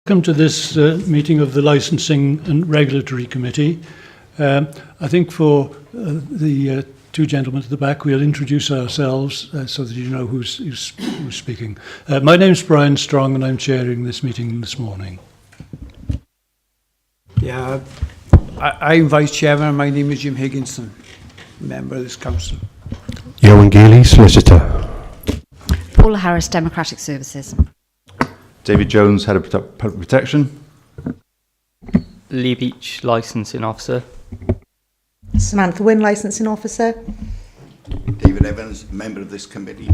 Welcome to this meeting of the Licensing and Regulatory Committee. I think for the two gentlemen at the back, we'll introduce ourselves so that you know who's speaking. My name's Brian Strong and I'm chairing this meeting this morning. Yeah, I'm Vice Chairman and my name is Jim Higginson, member of this council. Ewan Geely, Solicitor. Paula Harris, Democratic Services. David Jones, Head of Public Protection. Lee Beach, Licensing Officer. Samantha Wynne, Licensing Officer. David Evans, Member of this committee.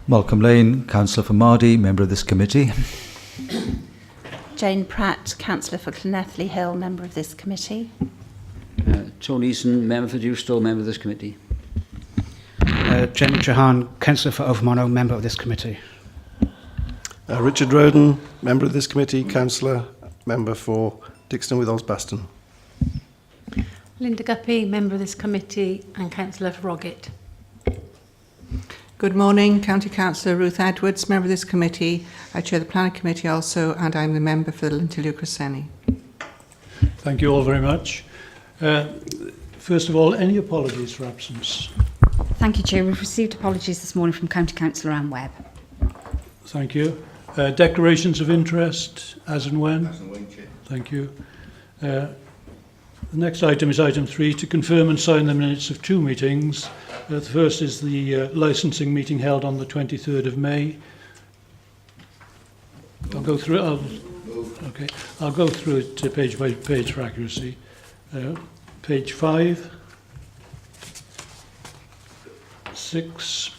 Malcolm Lane, Councillor for Mardy, Member of this committee. Jane Pratt, Councillor for Llanelli Hill, Member of this committee. Tony Eason, Member for Dewstow, Member of this committee. Jamie Trahan, Councillor for Overmonnow, Member of this committee. Richard Roden, Member of this committee, Councillor, Member for Dixon with Osbaston. Linda Guppy, Member of this committee and Councillor for Roggett. Good morning, County Councillor Ruth Edwards, Member of this committee. I chair the Planning Committee also, and I'm the member for Lintilio Cresceni. Thank you all very much. First of all, any apologies for absence? Thank you, Chair. We've received apologies this morning from County Councillor Anne Webb. Thank you. Declarations of interest, as and when? As and when, Chair. Thank you. The next item is item 3, to confirm and sign the minutes of two meetings. The first is the licensing meeting held on the 23rd of May. I'll go through it page by page for accuracy. Page 5, 6,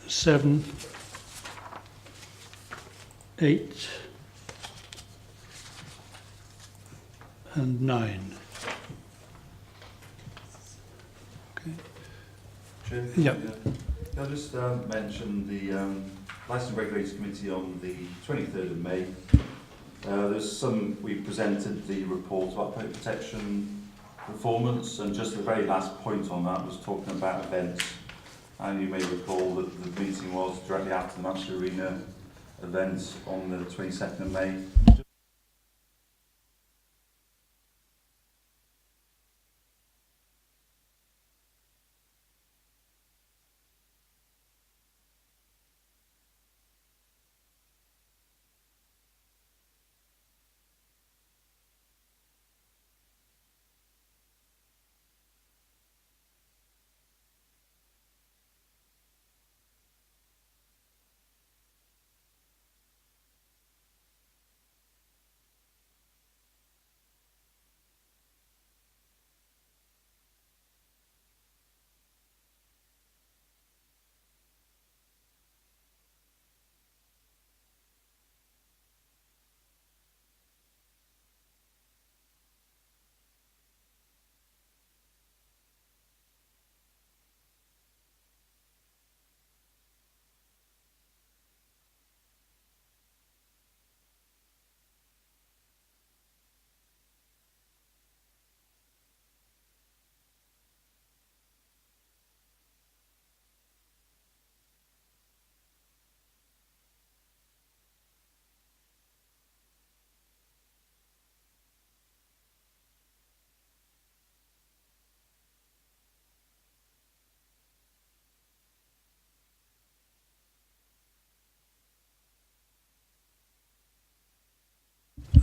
7, 8, and 9. Okay. Chair, Yep. I'll just mention the Licensing Regulators Committee on the 23rd of May. We presented the report about public protection performance, and just the very last point on that was talking about events. And you may recall that the meeting was directly after the Manchester Arena event on the 22nd of May.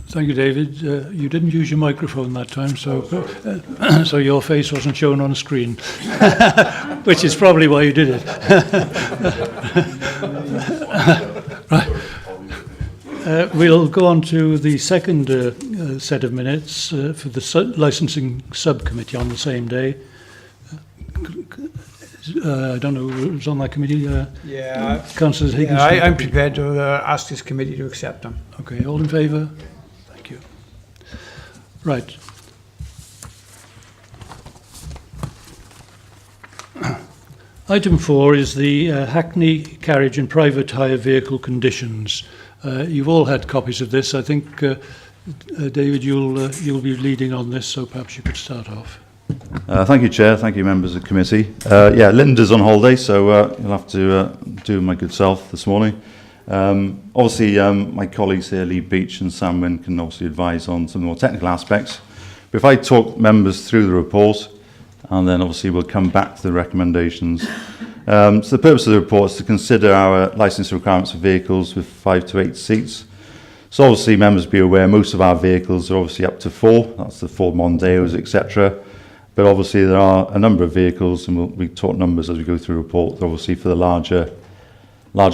Thank you, David. You didn't use your microphone that time, so so your face wasn't shown on screen, which is probably why you did it. Right. We'll go on to the second set of minutes for the licensing subcommittee on the same day. I don't know who's on that committee. Councillor Higginson. Yeah, I'm prepared to ask this committee to accept them. Okay, all in favour? Thank you. Right. Item 4 is the Hackney carriage and private hire vehicle conditions. You've all had copies of this. I think, David, you'll be leading on this, so perhaps you could start off. Thank you, Chair. Thank you, members of the committee. Yeah, Linda's on holiday, so you'll have to do my good self this morning. Obviously, my colleagues here, Lee Beach and Sam Wynne, can obviously advise on some more technical aspects. But if I talk members through the report, and then obviously we'll come back to the recommendations. So the purpose of the report is to consider our licensing requirements for vehicles with 5 to 8 seats. So obviously members be aware most of our vehicles are obviously up to 4, that's the Ford Mondeos, etc. But obviously there are a number of vehicles, and we talk numbers as we go through the report, obviously for the larger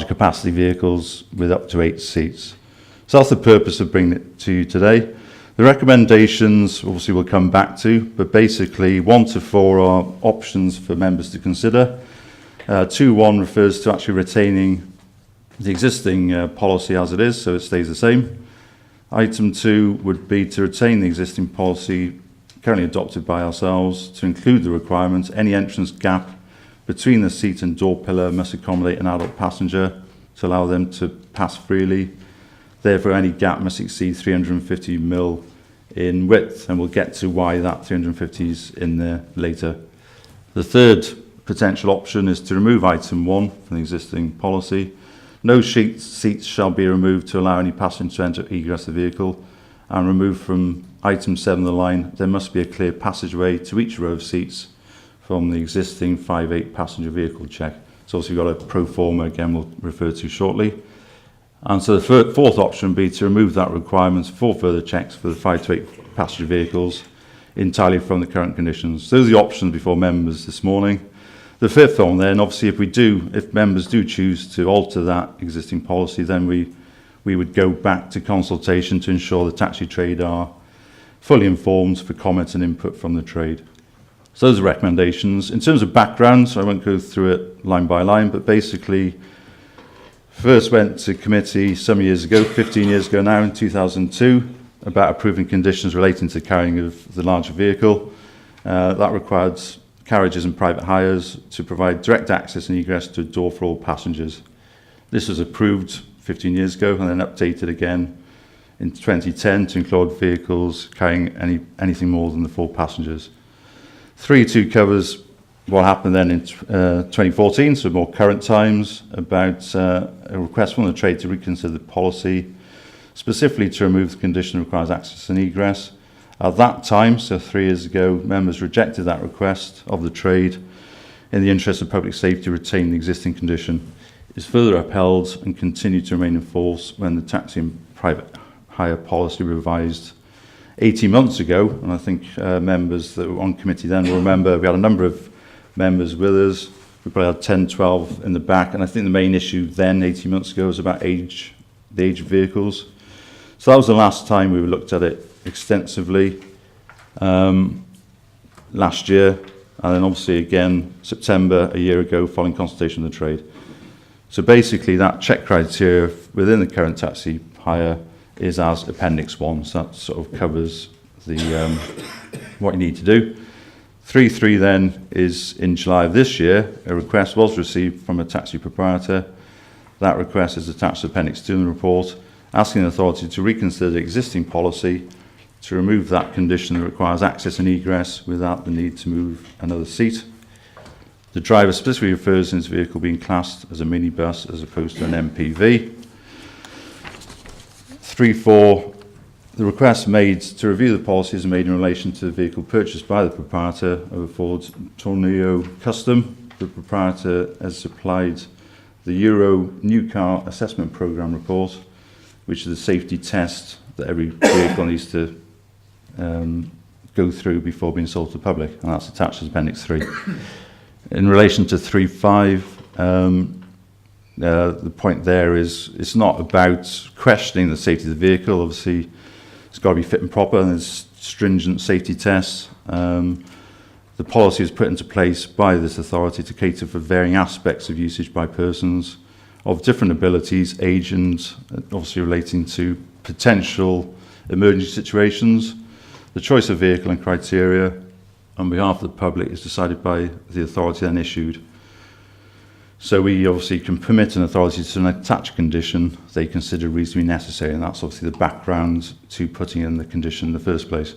capacity vehicles with up to 8 seats. So that's the purpose of bringing it to you today. The recommendations obviously we'll come back to, but basically 1 to 4 are options for members to consider. 2.1 refers to actually retaining the existing policy as it is, so it stays the same. Item 2 would be to retain the existing policy currently adopted by ourselves to include the requirement any entrance gap between the seat and door pillar must accommodate an adult passenger to allow them to pass freely. Therefore, any gap must exceed 350 mm in width, and we'll get to why that 350 is in there later. The third potential option is to remove item 1 from the existing policy. No seats shall be removed to allow any passenger to enter or egress the vehicle, and remove from item 7 of the line, there must be a clear passageway to each row of seats from the existing 5/8 passenger vehicle check. So also we've got a pro forma, again, we'll refer to shortly. And so the fourth option would be to remove that requirement for further checks for the 5 to 8 passenger vehicles entirely from the current conditions. Those are the options before members this morning. The fifth one then, obviously if members do choose to alter that existing policy, then we would go back to consultation to ensure the taxi trade are fully informed for comments and input from the trade. So those are recommendations. In terms of background, so I won't go through it line by line, but basically first went to committee some years ago, 15 years ago now, in 2002, about approving conditions relating to the carrying of the larger vehicle. That required carriages and private hires to provide direct access and egress to a door for all passengers. This was approved 15 years ago and then updated again in 2010 to include vehicles carrying anything more than the 4 passengers. 3.2 covers what happened then in 2014, so more current times, about a request from the trade to reconsider the policy, specifically to remove the condition that requires access and egress. At that time, so 3 years ago, members rejected that request of the trade in the interest of public safety, retain the existing condition. It is further upheld and continued to remain in force when the taxi and private hire policy revised 18 months ago, and I think members that were on committee then will remember we had a number of members with us. We probably had 10, 12 in the back, and I think the main issue then, 18 months ago, was about the age of vehicles. So that was the last time we looked at it extensively last year, and then obviously again September a year ago following consultation with the trade. So basically that check criteria within the current taxi hire is as Appendix 1, so that sort of covers the what you need to do. 3.3 then is in July of this year, a request was received from a taxi proprietor. That request is attached to Appendix 2 in the report, asking the authority to reconsider the existing policy to remove that condition that requires access and egress without the need to move another seat. The driver specifically refers to his vehicle being classed as a minibus as opposed to an MPV. 3.4, the request made to review the policies made in relation to the vehicle purchased by the proprietor of a Ford Tornado Custom. The proprietor has supplied the Euro New Car Assessment Programme report, which is a safety test that every vehicle needs to go through before being sold to the public, and that's attached as Appendix 3. In relation to 3.5, the point there is it's not about questioning the safety of the vehicle. Obviously, it's got to be fit and proper, and there's stringent safety tests. The policy is put into place by this authority to cater for varying aspects of usage by persons of different abilities, age, and obviously relating to potential emergency situations. The choice of vehicle and criteria on behalf of the public is decided by the authority then issued. So we obviously can permit an authority to attach a condition they consider reasonably necessary, and that's obviously the background to putting in the condition in the first place.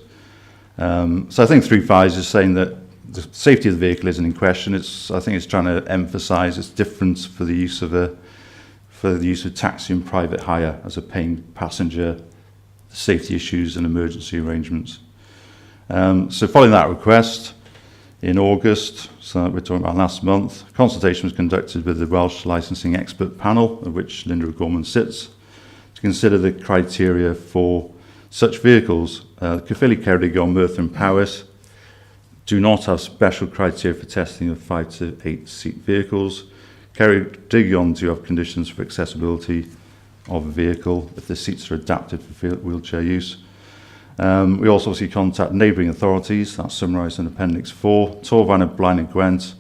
So I think 3.5 is just saying that the safety of the vehicle isn't in question. I think it's trying to emphasise it's different for the use of for the use of taxi and private hire as a paying passenger, safety issues and emergency arrangements. So following that request, in August, so we're talking about last month, a consultation was conducted with the Welsh Licensing Expert Panel, of which Linda O'Gorman sits, to consider the criteria for such vehicles. Caerphilly, Ceredigion, Merthyr and Powys do not have special criteria for testing of 5 to 8 seat vehicles. Ceredigion do have conditions for accessibility of a vehicle if the seats are adapted for wheelchair use. We also obviously contact neighbouring authorities, that's summarised in Appendix 4. Torvan and Blaen and Gwent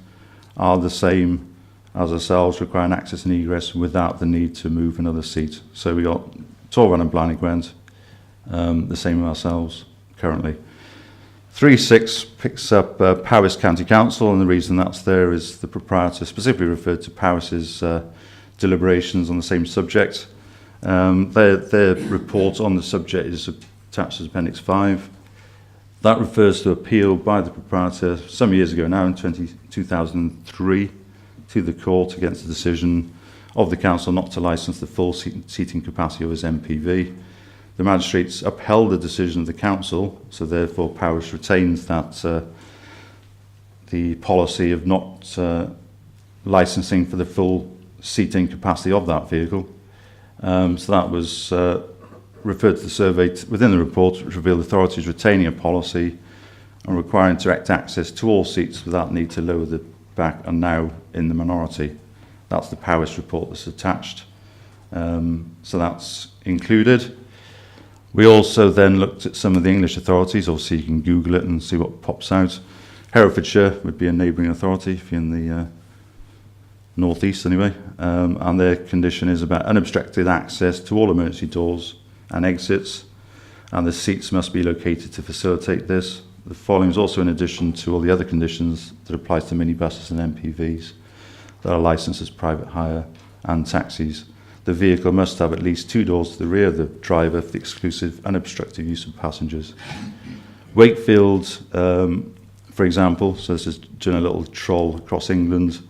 are the same as ourselves, requiring access and egress without the need to move another seat. So we got Torvan and Blaen and Gwent, the same as ourselves currently. 3.6 picks up Powys County Council, and the reason that's there is the proprietor specifically referred to Powys's deliberations on the same subject. Their report on the subject is attached as Appendix 5. That refers to appeal by the proprietor some years ago now, in 2003, to the court against the decision of the council not to licence the full seating capacity of his MPV. The magistrates upheld the decision of the council, so therefore Powys retains that the policy of not licensing for the full seating capacity of that vehicle. So that was referred to the survey within the report, which revealed authorities retaining a policy and requiring direct access to all seats without need to lower the back are now in the minority. That's the Powys report that's attached. So that's included. We also then looked at some of the English authorities. Obviously you can Google it and see what pops out. Herefordshire would be a neighbouring authority if you're in the northeast anyway, and their condition is about unobstructed access to all emergency doors and exits, and the seats must be located to facilitate this. The following is also in addition to all the other conditions that applies to minibuses and MPVs that are licensed as private hire and taxis. The vehicle must have at least 2 doors to the rear of the driver for the exclusive unobstructed use of passengers. Wakefield, for example, so this is doing a little troll across England.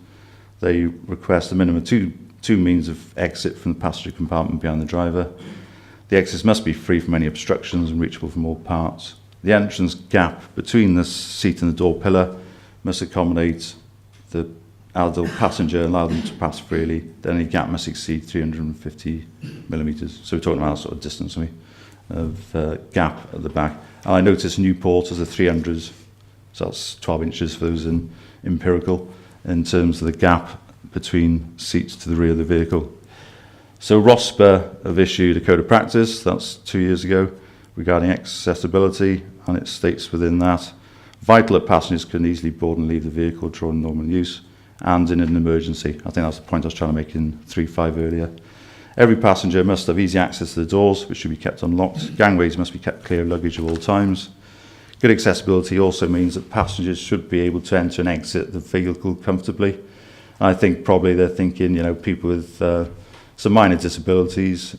They request a minimum of two means of exit from the passenger compartment behind the driver. The exits must be free from any obstructions and reachable from all parts. The entrance gap between the seat and the door pillar must accommodate the adult passenger and allow them to pass freely. Then any gap must exceed 350 millimetres. So we're talking about that sort of distance of gap at the back. And I noticed Newport has a 300s, so that's 12 inches for those in empirical, in terms of the gap between seats to the rear of the vehicle. So ROSPA have issued a code of practice, that's 2 years ago, regarding accessibility, and it states within that, vital that passengers can easily board and leave the vehicle during normal use, and in an emergency. I think that's the point I was trying to make in 3.5 earlier. Every passenger must have easy access to the doors, which should be kept unlocked. Gangways must be kept clear of luggage at all times. Good accessibility also means that passengers should be able to enter and exit the vehicle comfortably. I think probably they're thinking, people with some minor disabilities,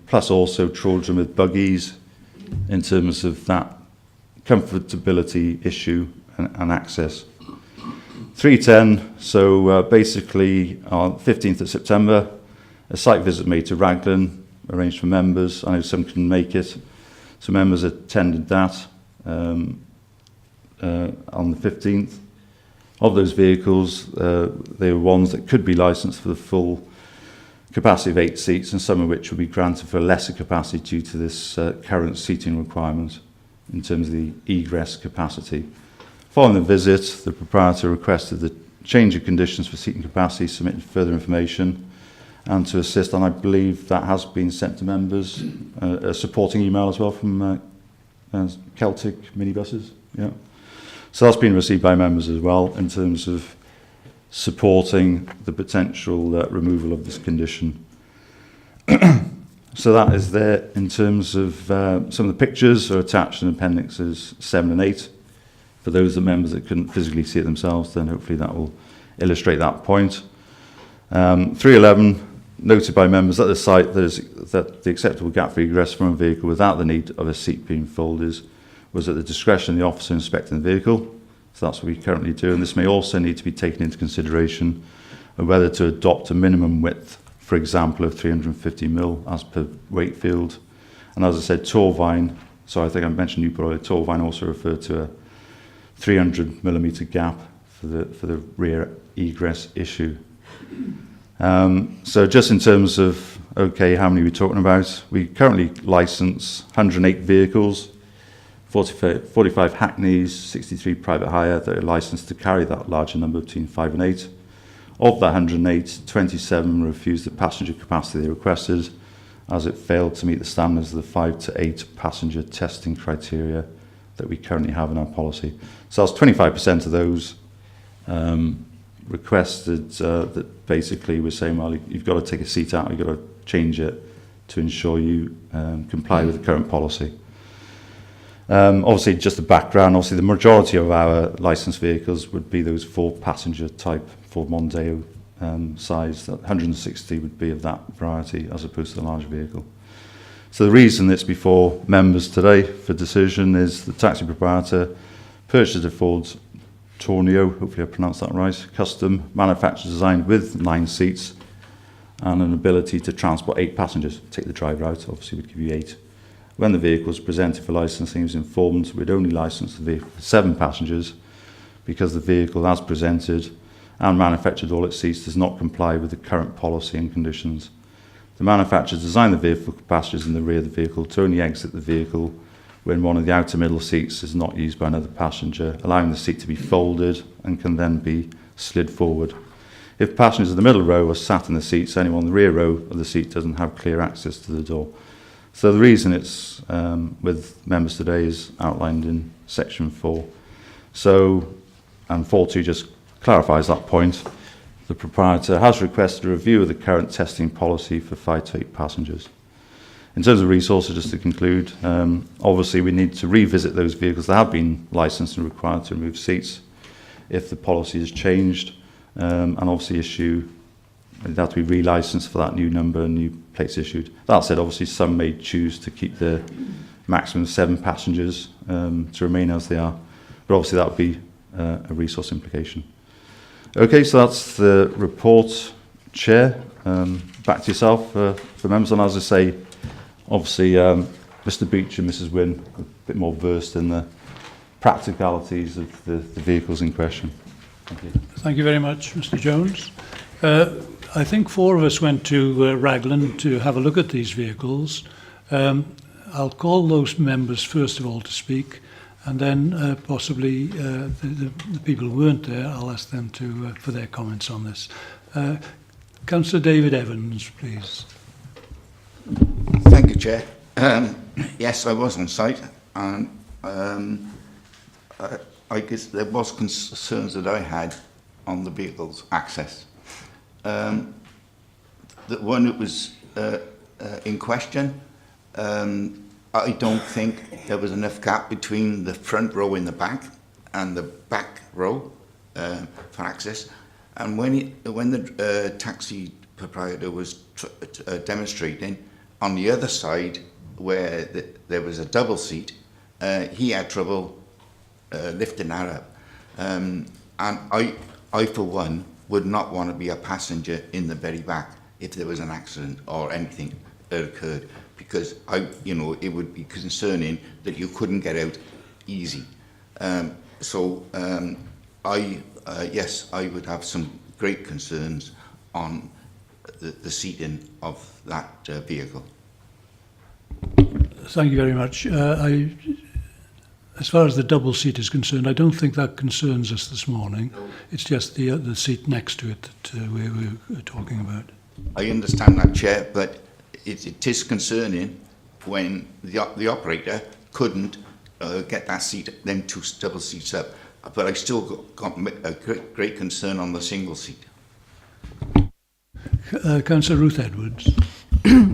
plus also children with buggies, in terms of that comfortability issue and access. 3.10, so basically on 15th of September, a site visit made to Raglan, arranged for members. I know some couldn't make it, so members attended that on the 15th. Of those vehicles, they were ones that could be licensed for the full capacity of 8 seats, and some of which will be granted for a lesser capacity due to this current seating requirement in terms of the egress capacity. Following the visit, the proprietor requested the change of conditions for seating capacity, submitted further information, and to assist, and I believe that has been sent to members, a supporting email as well from Celtic minibuses. Yeah. So that's been received by members as well in terms of supporting the potential removal of this condition. So that is there in terms of some of the pictures are attached in appendixes 7 and 8. For those of the members that couldn't physically see it themselves, then hopefully that will illustrate that point. 3.11, noted by members at the site that the acceptable gap for egress from a vehicle without the need of a seat being folded was at the discretion of the officer inspecting the vehicle. So that's what we currently do, and this may also need to be taken into consideration of whether to adopt a minimum width for example, of 350mm as per Wakefield. And as I said, Torvine, so I think I mentioned Newport earlier, Torvine also referred to a 300mm gap for the rear egress issue. So just in terms of, okay, how many are we talking about? We currently license 108 vehicles, 45 Hackneys, 63 private hire that are licensed to carry that larger number between 5 and 8. Of that 108, 27 refused the passenger capacity they requested, as it failed to meet the standards of the 5 to 8 passenger testing criteria that we currently have in our policy. So that's 25% of those requested that basically we're saying, well, you've got to take a seat out, you've got to change it to ensure you comply with the current policy. Obviously, just the background, obviously the majority of our licensed vehicles would be those 4-passenger type Ford Mondeo size. That 160 would be of that variety as opposed to the large vehicle. So the reason it's before members today for decision is the taxi proprietor purchased a Ford Tornio, hopefully I pronounced that right, custom, manufactured, designed with 9 seats and an ability to transport 8 passengers. Take the driver out, obviously would give you 8. When the vehicle was presented for licensing, he was informed we'd only license the vehicle for 7 passengers because the vehicle, as presented and manufactured all its seats, does not comply with the current policy and conditions. The manufacturer designed the vehicle for passengers in the rear of the vehicle to only exit the vehicle when one of the outer middle seats is not used by another passenger, allowing the seat to be folded and can then be slid forward. If passengers in the middle row are sat in the seats, anyone in the rear row of the seat doesn't have clear access to the door. So the reason it's with members today is outlined in section 4. So, and 4.2 just clarifies that point. The proprietor has requested a review of the current testing policy for 5 to 8 passengers. In terms of resources, just to conclude, obviously we need to revisit those vehicles that have been licensed and required to remove seats if the policy has changed, and obviously issue, they'd have to be relicensed for that new number and new plates issued. That said, obviously some may choose to keep the maximum 7 passengers to remain as they are, but obviously that would be a resource implication. Okay, so that's the report, Chair. Back to yourself for members, and as I say, obviously Mr. Beach and Mrs. Wynne are a bit more versed in the practicalities of the vehicles in question. Thank you. Thank you very much, Mr. Jones. I think 4 of us went to Raglan to have a look at these vehicles. I'll call those members first of all to speak, and then possibly the people who weren't there, I'll ask them to for their comments on this. Councillor David Evans, please. Thank you, Chair. Yes, I was on site, and I guess there was concerns that I had on the vehicle's access. The one that was in question, I don't think there was enough gap between the front row in the back and the back row for access. And when the taxi proprietor was demonstrating, on the other side where there was a double seat, he had trouble lifting that up. And I, for one, would not want to be a passenger in the very back if there was an accident or anything that occurred, because it would be concerning that you couldn't get out easy. Yes, I would have some great concerns on the seating of that vehicle. Thank you very much. As far as the double seat is concerned, I don't think that concerns us this morning. No. It's just the seat next to it that we're talking about. I understand that, Chair, but it is concerning when the operator couldn't get that seat, them 2 double seats up. But I still got a great concern on the single seat. Councillor Ruth Edwards.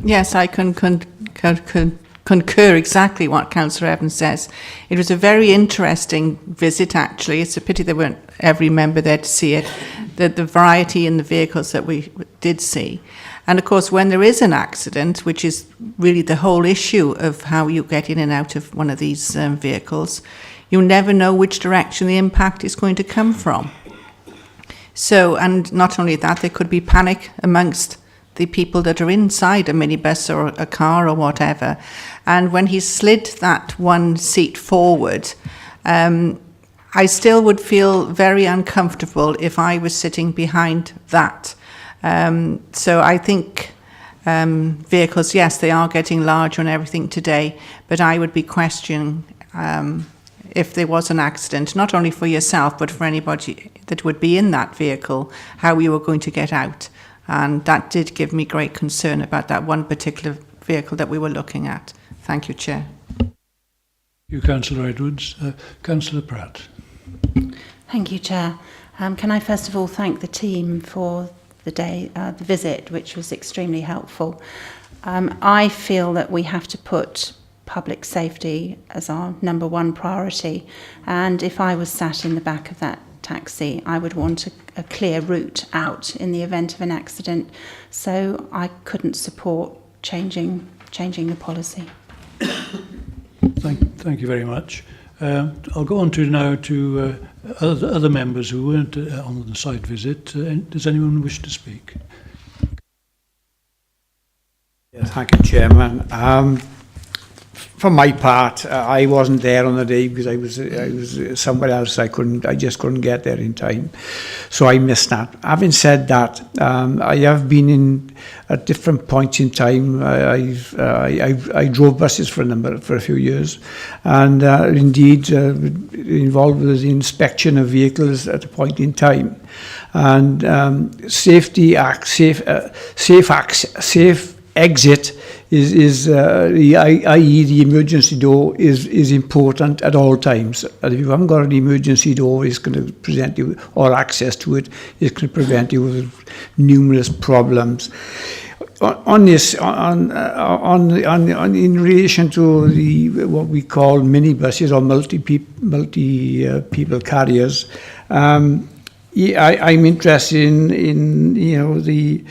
Yes, I can concur exactly what Councillor Evans says. It was a very interesting visit, actually. It's a pity there weren't every member there to see it, the variety in the vehicles that we did see. And of course, when there is an accident, which is really the whole issue of how you get in and out of one of these vehicles, you never know which direction the impact is going to come from. So, and not only that, there could be panic amongst the people that are inside a minibus or a car or whatever. And when he slid that one seat forward, I still would feel very uncomfortable if I was sitting behind that. So I think vehicles, yes, they are getting larger and everything today, but I would be questioning if there was an accident, not only for yourself, but for anybody that would be in that vehicle, how you were going to get out. And that did give me great concern about that one particular vehicle that we were looking at. Thank you, Chair. Thank you, Councillor Edwards. Councillor Pratt. Thank you, Chair. Can I first of all thank the team for the visit, which was extremely helpful. I feel that we have to put public safety as our number one priority, and if I was sat in the back of that taxi, I would want a clear route out in the event of an accident, so I couldn't support changing the policy. Thank you very much. I'll go on to other members who weren't on the site visit. Does anyone wish to speak? Yeah, thank you, Chairman. For my part, I wasn't there on the day because I was somewhere else. I just couldn't get there in time, so I missed that. Having said that, I have been in at different points in time. I drove buses for a few years, and indeed involved with the inspection of vehicles at a point in time, and safe exit is i.e. the emergency door is important at all times. And if you haven't got an emergency door, it's going to present you, or access to it, it's going to prevent you with numerous problems. In relation to what we call minibuses or multi people carriers, I'm interested in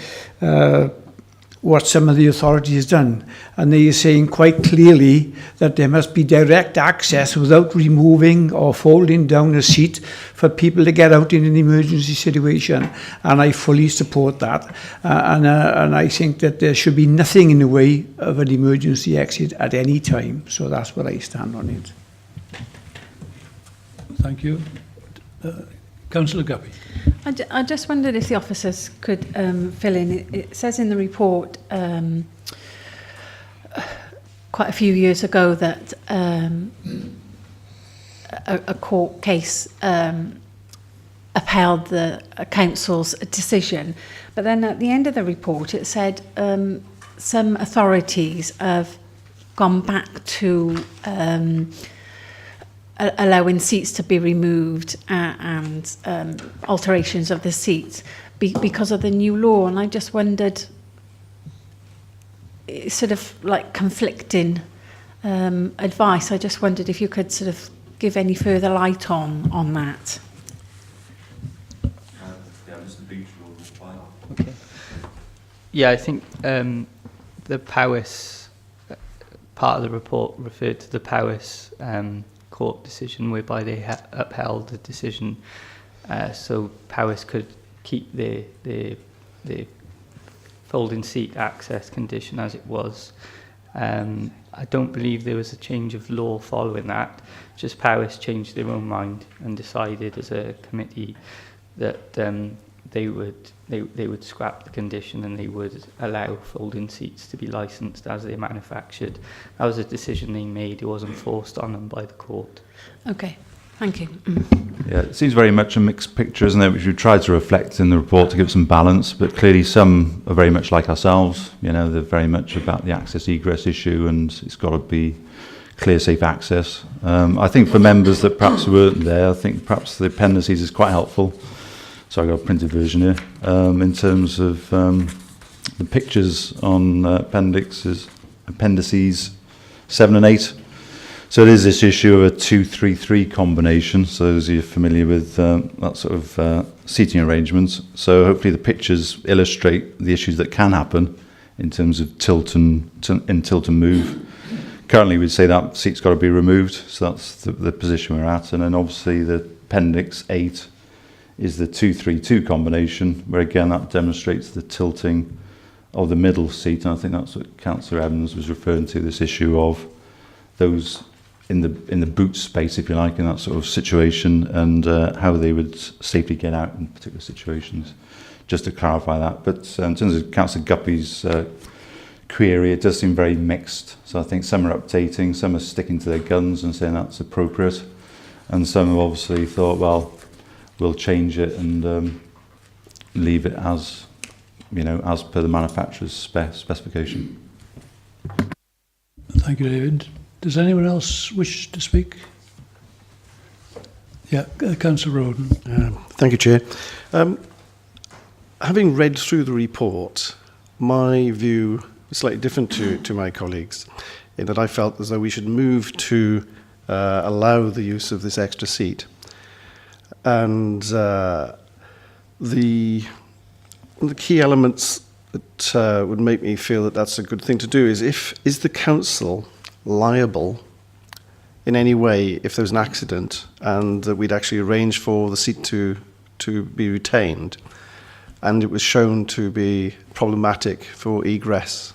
what some of the authorities has done, and they are saying quite clearly that there must be direct access without removing or folding down a seat for people to get out in an emergency situation, and I fully support that, and I think that there should be nothing in the way of an emergency exit at any time. So that's where I stand on it. Thank you. Councillor Guppy. I just wondered if the officers could fill in. It says in the report quite a few years ago that a court case upheld the council's decision, but then at the end of the report it said some authorities have gone back to allowing seats to be removed and alterations of the seats because of the new law. And I just wondered, it's sort of like conflicting advice. I just wondered if you could sort of give any further light on that. Mr. Beach will reply. Okay. Yeah, I think the Powys part of the report referred to the Powys court decision whereby they upheld the decision, so Powys could keep the folding seat access condition as it was. I don't believe there was a change of law following that. Just Powys changed their own mind and decided as a committee that they would scrap the condition and they would allow folding seats to be licensed as they're manufactured. That was a decision they made. It wasn't forced on them by the court. Okay, thank you. Yeah, it seems very much a mixed picture, isn't it, which we tried to reflect in the report to give some balance, but clearly some are very much like ourselves. You know, they're very much about the access egress issue, and it's got to be clear, safe access. I think for members that perhaps weren't there, I think perhaps the appendices is quite helpful. So I got a printed version here. In terms of the pictures on appendices 7 and 8. So it is this issue of a 2-3-3 combination. So those of you familiar with that sort of seating arrangements. So hopefully the pictures illustrate the issues that can happen in terms of tilt and move. Currently we'd say that seat's got to be removed. So that's the position we're at. And then obviously the appendix 8 is the 2-3-2 combination, where again that demonstrates the tilting of the middle seat, and I think that's what Councillor Evans was referring to, this issue of those in the boot space, if you like, in that sort of situation, and how they would safely get out in particular situations. Just to clarify that. But in terms of Councillor Guppy's query, it does seem very mixed. So I think some are updating, some are sticking to their guns and saying that's appropriate, and some have obviously thought, well, we'll change it and leave it as, you know, as per the manufacturer's specification. Thank you, David. Does anyone else wish to speak? Yeah, Councillor Roden. Thank you, Chair. Having read through the report, my view is slightly different to my colleagues, in that I felt as though we should move to allow the use of this extra seat. And the key elements that would make me feel that that's a good thing to do is the council liable in any way if there's an accident, and that we'd actually arrange for the seat to be retained, and it was shown to be problematic for egress.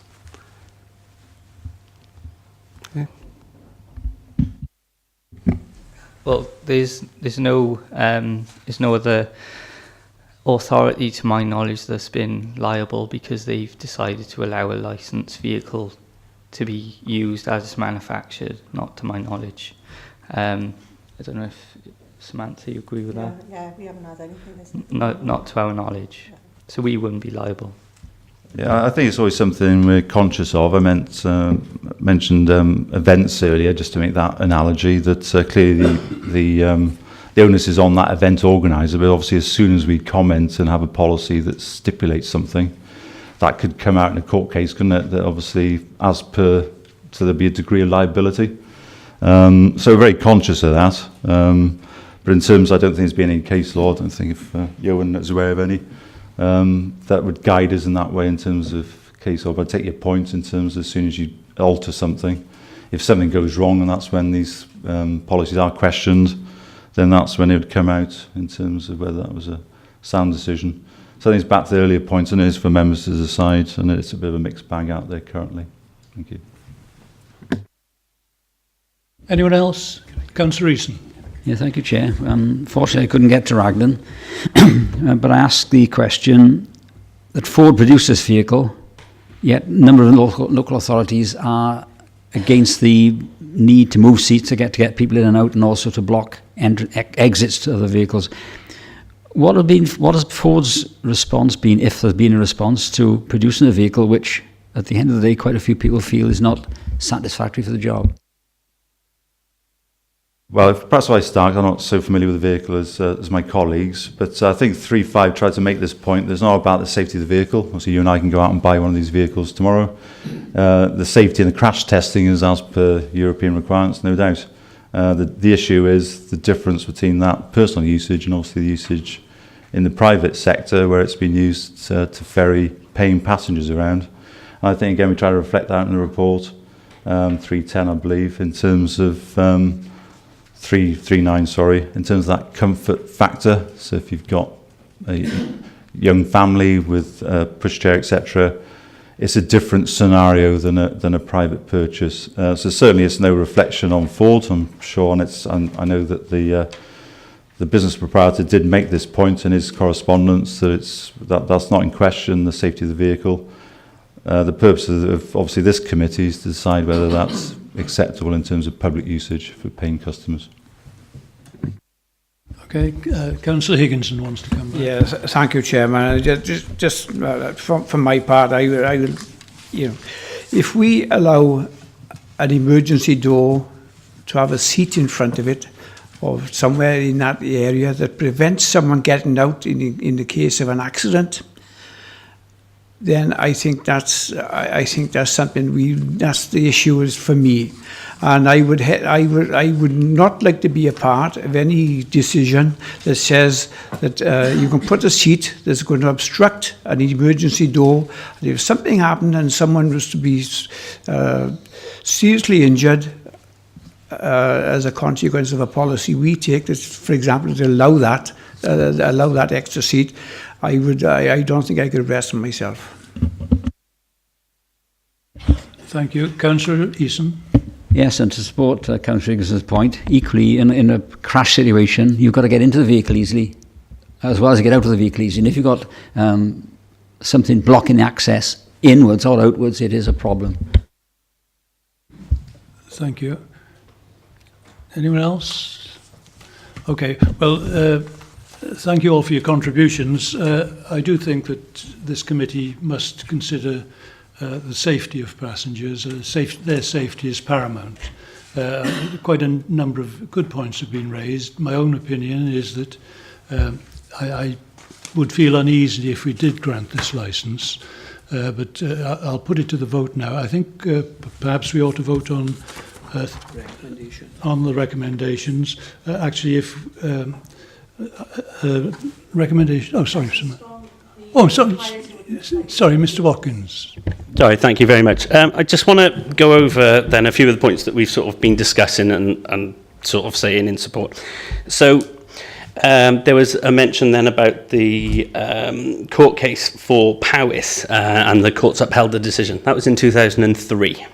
Okay. Well, there's no other authority, to my knowledge, that's been liable because they've decided to allow a licensed vehicle to be used as it's manufactured, not to my knowledge. I don't know if, Samantha, you agree with that? Yeah, we haven't had anything. Not to our knowledge. So we wouldn't be liable. Yeah, I think it's always something we're conscious of. I mentioned events earlier, just to make that analogy, that clearly the onus is on that event organiser, but obviously as soon as we comment and have a policy that stipulates something, that could come out in a court case, couldn't it? That obviously, as per, so there'd be a degree of liability. So we're very conscious of that. But in terms, I don't think there's been any case law, I don't think if Johan is aware of any, that would guide us in that way in terms of case law. But I take your point in terms of as soon as you alter something, if something goes wrong, and that's when these policies are questioned, then that's when it would come out in terms of whether that was a sound decision. So I think it's back to the earlier points, and it is for members to decide, and it's a bit of a mixed bag out there currently. Thank you. Anyone else? Councillor Eason. Yeah, thank you, Chair. Fortunately, I couldn't get to Raglan, but I asked the question that Ford produced this vehicle, yet a number of local authorities are against the need to move seats to get people in and out, and also to block exits to other vehicles. What has Ford's response been, if there's been a response, to producing a vehicle which, at the end of the day, quite a few people feel is not satisfactory for the job? Well, perhaps I start. I'm not so familiar with the vehicle as my colleagues, but I think 3.5 tried to make this point. There's not about the safety of the vehicle. Obviously, you and I can go out and buy one of these vehicles tomorrow. The safety and the crash testing is as per European requirements, no doubt. The issue is the difference between that personal usage and obviously the usage in the private sector, where it's been used to ferry paying passengers around. And I think, again, we try to reflect that in the report, 310, I believe, in terms of 339, sorry, in terms of that comfort factor. So if you've got a young family with a pushchair, etc., it's a different scenario than a private purchase. So certainly it's no reflection on Ford, I'm sure, and I know that the business proprietor did make this point in his correspondence, that that's not in question, the safety of the vehicle. The purpose of obviously this committee is to decide whether that's acceptable in terms of public usage for paying customers. Okay, Councillor Higginson wants to come back. Yes, thank you, Chairman. Just from my part, I will, if we allow an emergency door to have a seat in front of it, or somewhere in that area that prevents someone getting out in the case of an accident, then I think that's something that's the issue is for me, and I would not like to be a part of any decision that says that you can put a seat that's going to obstruct an emergency door, and if something happened and someone was to be seriously injured as a consequence of a policy we take, that, for example, to allow that extra seat, I don't think I could rest on myself. Thank you. Councillor Eason. Yes, and to support Councillor Higginson's point, equally in a crash situation, you've got to get into the vehicle easily, as well as get out of the vehicle easily. And if you've got something blocking the access inwards or outwards, it is a problem. Thank you. Anyone else? Okay. Well, thank you all for your contributions. I do think that this committee must consider the safety of passengers. Their safety is paramount. Quite a number of good points have been raised. My own opinion is that I would feel uneasy if we did grant this licence, but I'll put it to the vote now. I think perhaps we ought to vote on the recommendations. Actually, if recommendation... Oh, sorry. Oh, sorry, Mr. Watkins. Sorry, thank you very much. I just want to go over then a few of the points that we've sort of been discussing and sort of saying in support. So there was a mention then about the court case for Powys and the courts upheld the decision. That was in 2003.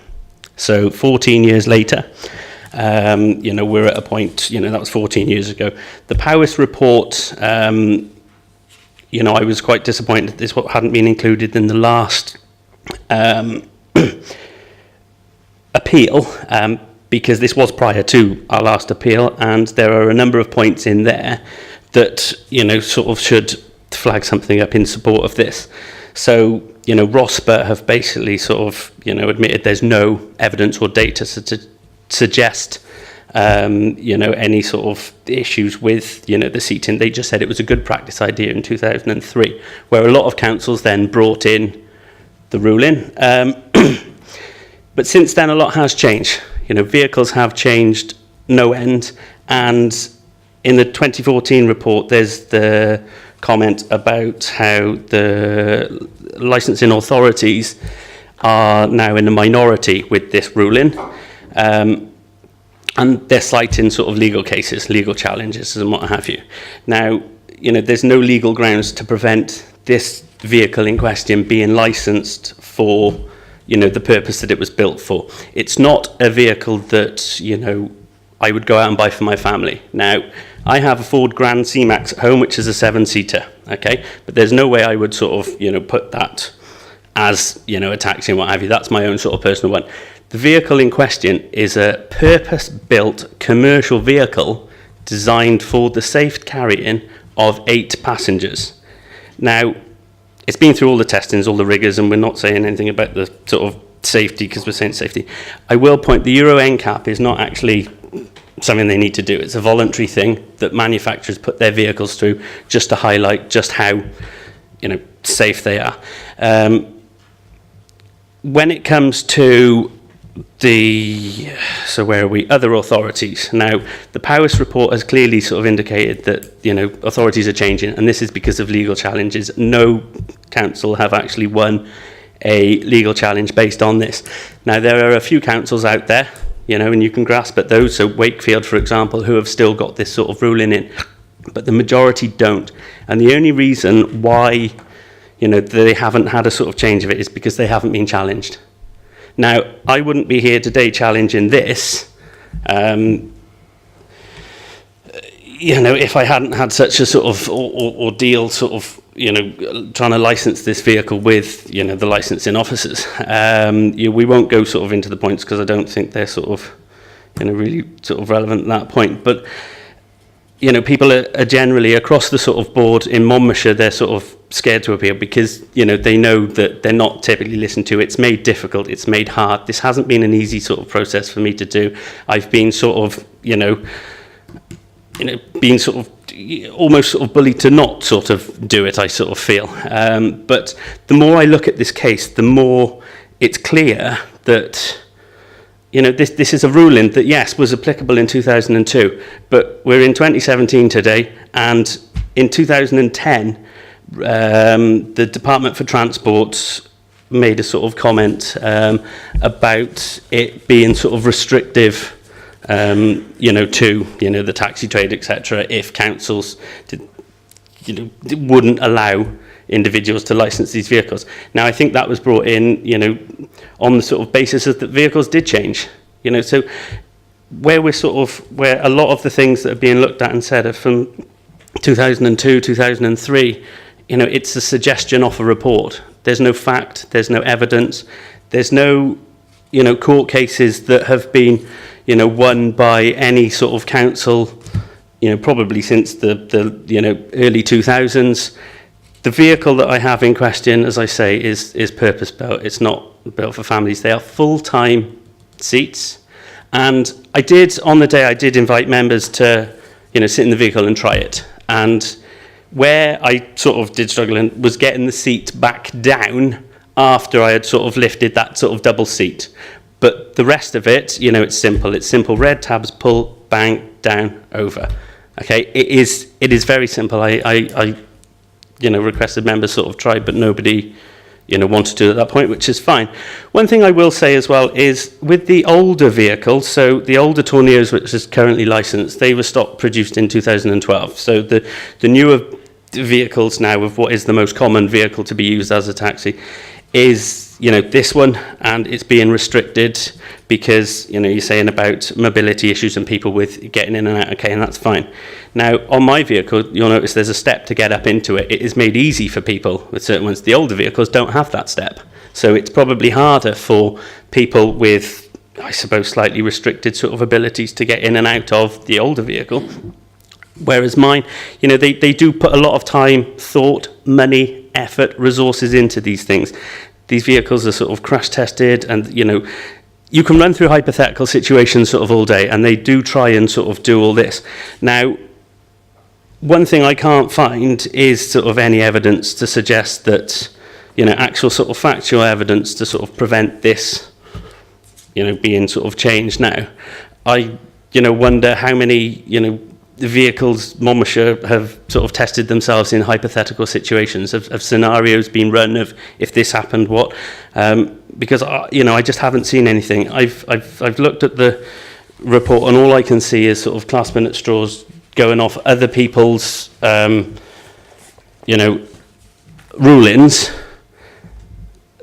So 14 years later, we're at a point, that was 14 years ago. The Powys report, I was quite disappointed that this hadn't been included in the last appeal, because this was prior to our last appeal, and there are a number of points in there that, sort of should flag something up in support of this. So, ROSPA have basically sort of, admitted there's no evidence or data to suggest, any sort of issues with, the seating. They just said it was a good practice idea in 2003, where a lot of councils then brought in the ruling. But since then, a lot has changed. Vehicles have changed no end. And in the 2014 report, there's the comment about how the licensing authorities are now in a minority with this ruling. And they're citing sort of legal cases, legal challenges and what have you. Now, there's no legal grounds to prevent this vehicle in question being licensed for, the purpose that it was built for. It's not a vehicle that, I would go out and buy for my family. Now, I have a Ford Grand C-Max at home, which is a 7-seater, okay? But there's no way I would sort of, put that as, a taxi and what have you. That's my own sort of personal one. The vehicle in question is a purpose-built commercial vehicle designed for the safe carrying of 8 passengers. Now, it's been through all the testings, all the rigours, and we're not saying anything about the sort of safety because we're saying safety. I will point, the Euro NCAP is not actually something they need to do. It's a voluntary thing that manufacturers put their vehicles through just to highlight just how, safe they are. When it comes to other authorities. Now, the Powys report has clearly sort of indicated that, authorities are changing, and this is because of legal challenges. No council have actually won a legal challenge based on this. Now, there are a few councils out there, and you can grasp at those. So Wakefield, for example, who have still got this sort of ruling in, but the majority don't. And the only reason why, they haven't had a sort of change of it is because they haven't been challenged. Now, I wouldn't be here today challenging this, if I hadn't had such a sort of ordeal, sort of, trying to license this vehicle with, the licensing officers. We won't go sort of into the points because I don't think they're sort of, really sort of relevant at that point. But, people are generally across the sort of board in Monmouthshire, they're sort of scared to appeal because, they know that they're not typically listened to. It's made difficult, it's made hard. This hasn't been an easy sort of process for me to do. I've been sort of, being sort of almost sort of bullied to not sort of do it, I sort of feel. But the more I look at this case, the more it's clear that, this is a ruling that, yes, was applicable in 2002, but we're in 2017 today, and in 2010, the Department for Transport made a sort of comment about it being sort of restrictive, to the taxi trade, etc. If councils wouldn't allow individuals to license these vehicles. Now, I think that was brought in, you know, on the sort of basis that vehicles did change. You know, so where a lot of the things that are being looked at and said are from 2002, 2003, you know, it's a suggestion off a report. There's no fact, there's no evidence, there's no, you know, court cases that have been, you know, won by any sort of council, you know, probably since the you know, early 2000s. The vehicle that I have in question, as I say, is purpose-built. It's not built for families. They are full-time seats. And on the day, I did invite members to, you know, sit in the vehicle and try it. And where I sort of did struggle was getting the seat back down after I had sort of lifted that sort of double seat. But the rest of it, you know, it's simple. It's simple. Red tabs, pull, bang, down, over. Okay, it is very simple. I you know, requested members sort of try, but nobody, you know, wanted to at that point, which is fine. One thing I will say as well is with the older vehicles, so the older Torneos, which is currently licensed, they were stock produced in 2012. So the newer vehicles now of what is the most common vehicle to be used as a taxi is, you know, this one, and it's being restricted because, you know, you're saying about mobility issues and people with getting in and out, okay, and that's fine. Now, on my vehicle, you'll notice there's a step to get up into it. It is made easy for people with certain ones. The older vehicles don't have that step. So it's probably harder for people with, I suppose, slightly restricted sort of abilities to get in and out of the older vehicle. Whereas mine, you know, they do put a lot of time, thought, money, effort, resources into these things. These vehicles are sort of crash tested, and, you know, you can run through hypothetical situations sort of all day, and they do try and sort of do all this. Now, one thing I can't find is sort of any evidence to suggest that, you know, actual sort of factual evidence to sort of prevent this, you know, being sort of changed now. I, you know, wonder how many, you know, vehicles Monmouthshire have sort of tested themselves in hypothetical situations of scenarios being run of if this happened, what? Because you know, I just haven't seen anything. I've looked at the report, and all I can see is sort of clasping at straws, going off other people's, you know, rulings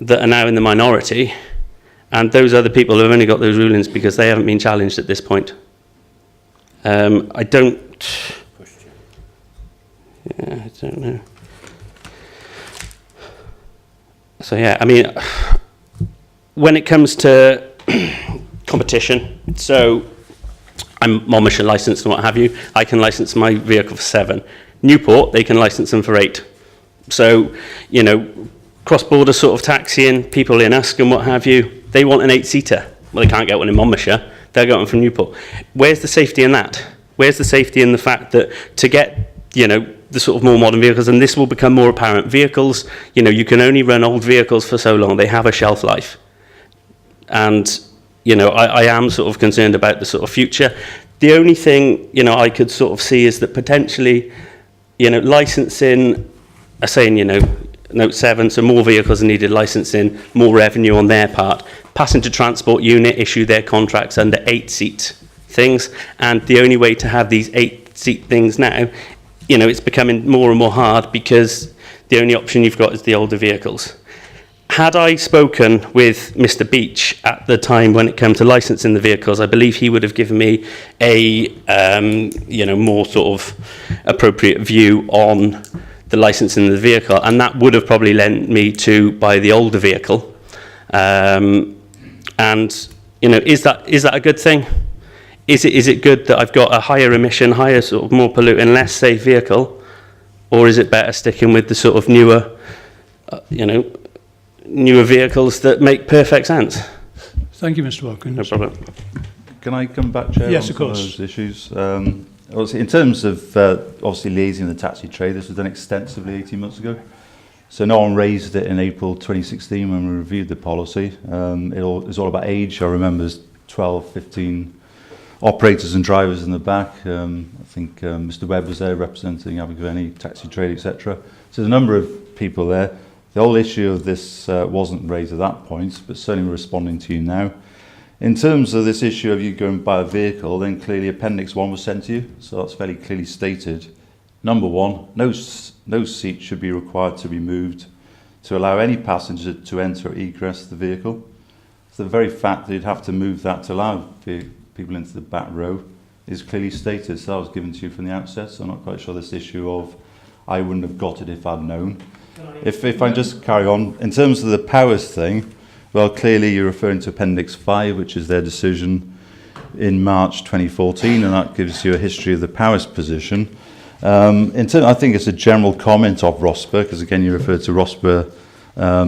that are now in the minority, and those other people have only got those rulings because they haven't been challenged at this point. I don't know. So yeah, I mean, when it comes to competition, so I'm Monmouthshire licensed and what have you, I can license my vehicle for 7. Newport, they can license them for 8. So, you know, cross-border sort of taxiing, people in Usk and what have you, they want an 8-seater. Well, they can't get one in Monmouthshire. They'll get one from Newport. Where's the safety in that? Where's the safety in the fact that to get, you know, the sort of more modern vehicles, and this will become more apparent, vehicles, you know, you can only run old vehicles for so long. They have a shelf life. And, you know, I am sort of concerned about the sort of future. The only thing, you know, I could sort of see is that potentially, you know, licensing, are saying, you know, Note 7, so more vehicles are needed licensing, more revenue on their part. Passenger Transport Unit issue their contracts under 8-seat things, and the only way to have these 8-seat things now, you know, it's becoming more and more hard because the only option you've got is the older vehicles. Had I spoken with Mr. Beach at the time when it came to licensing the vehicles, I believe he would have given me a, you know, more sort of appropriate view on the licensing of the vehicle, and that would have probably lent me to buy the older vehicle. And, you know, is that a good thing? Is it good that I've got a higher emission, higher sort of more polluting, less safe vehicle, or is it better sticking with the sort of newer, you know, newer vehicles that make perfect sense? Thank you, Mr. Watkins. No problem. Can I come back, Chair, Yes, on of some course. those issues? Obviously, in terms of obviously liaising the taxi trade, this was done extensively 18 months ago. So no one raised it in April 2016 when we reviewed the policy. It was all about age. I remember there's 12, 15 operators and drivers in the back. I think Mr. Webb was there representing Abergavenny taxi trade, etc. So there's a number of people there. The whole issue of this wasn't raised at that point, but certainly we're responding to you now. In terms of this issue of you going by a vehicle, then clearly Appendix 1 was sent to you, so that's fairly clearly stated Number one, no seat should be required to be moved to allow any passenger to enter or egress the vehicle. So the very fact that you'd have to move that to allow people into the back row is clearly stated. So that was given to you from the outset, so I'm not quite sure this issue of I wouldn't have got it if I'd known. If I just carry on, in terms of the powers thing, well, clearly you're referring to Appendix 5, which is their decision in March 2014, and that gives you a history of the powers position. I think it's a general comment of ROSPA, because again you referred to ROSPA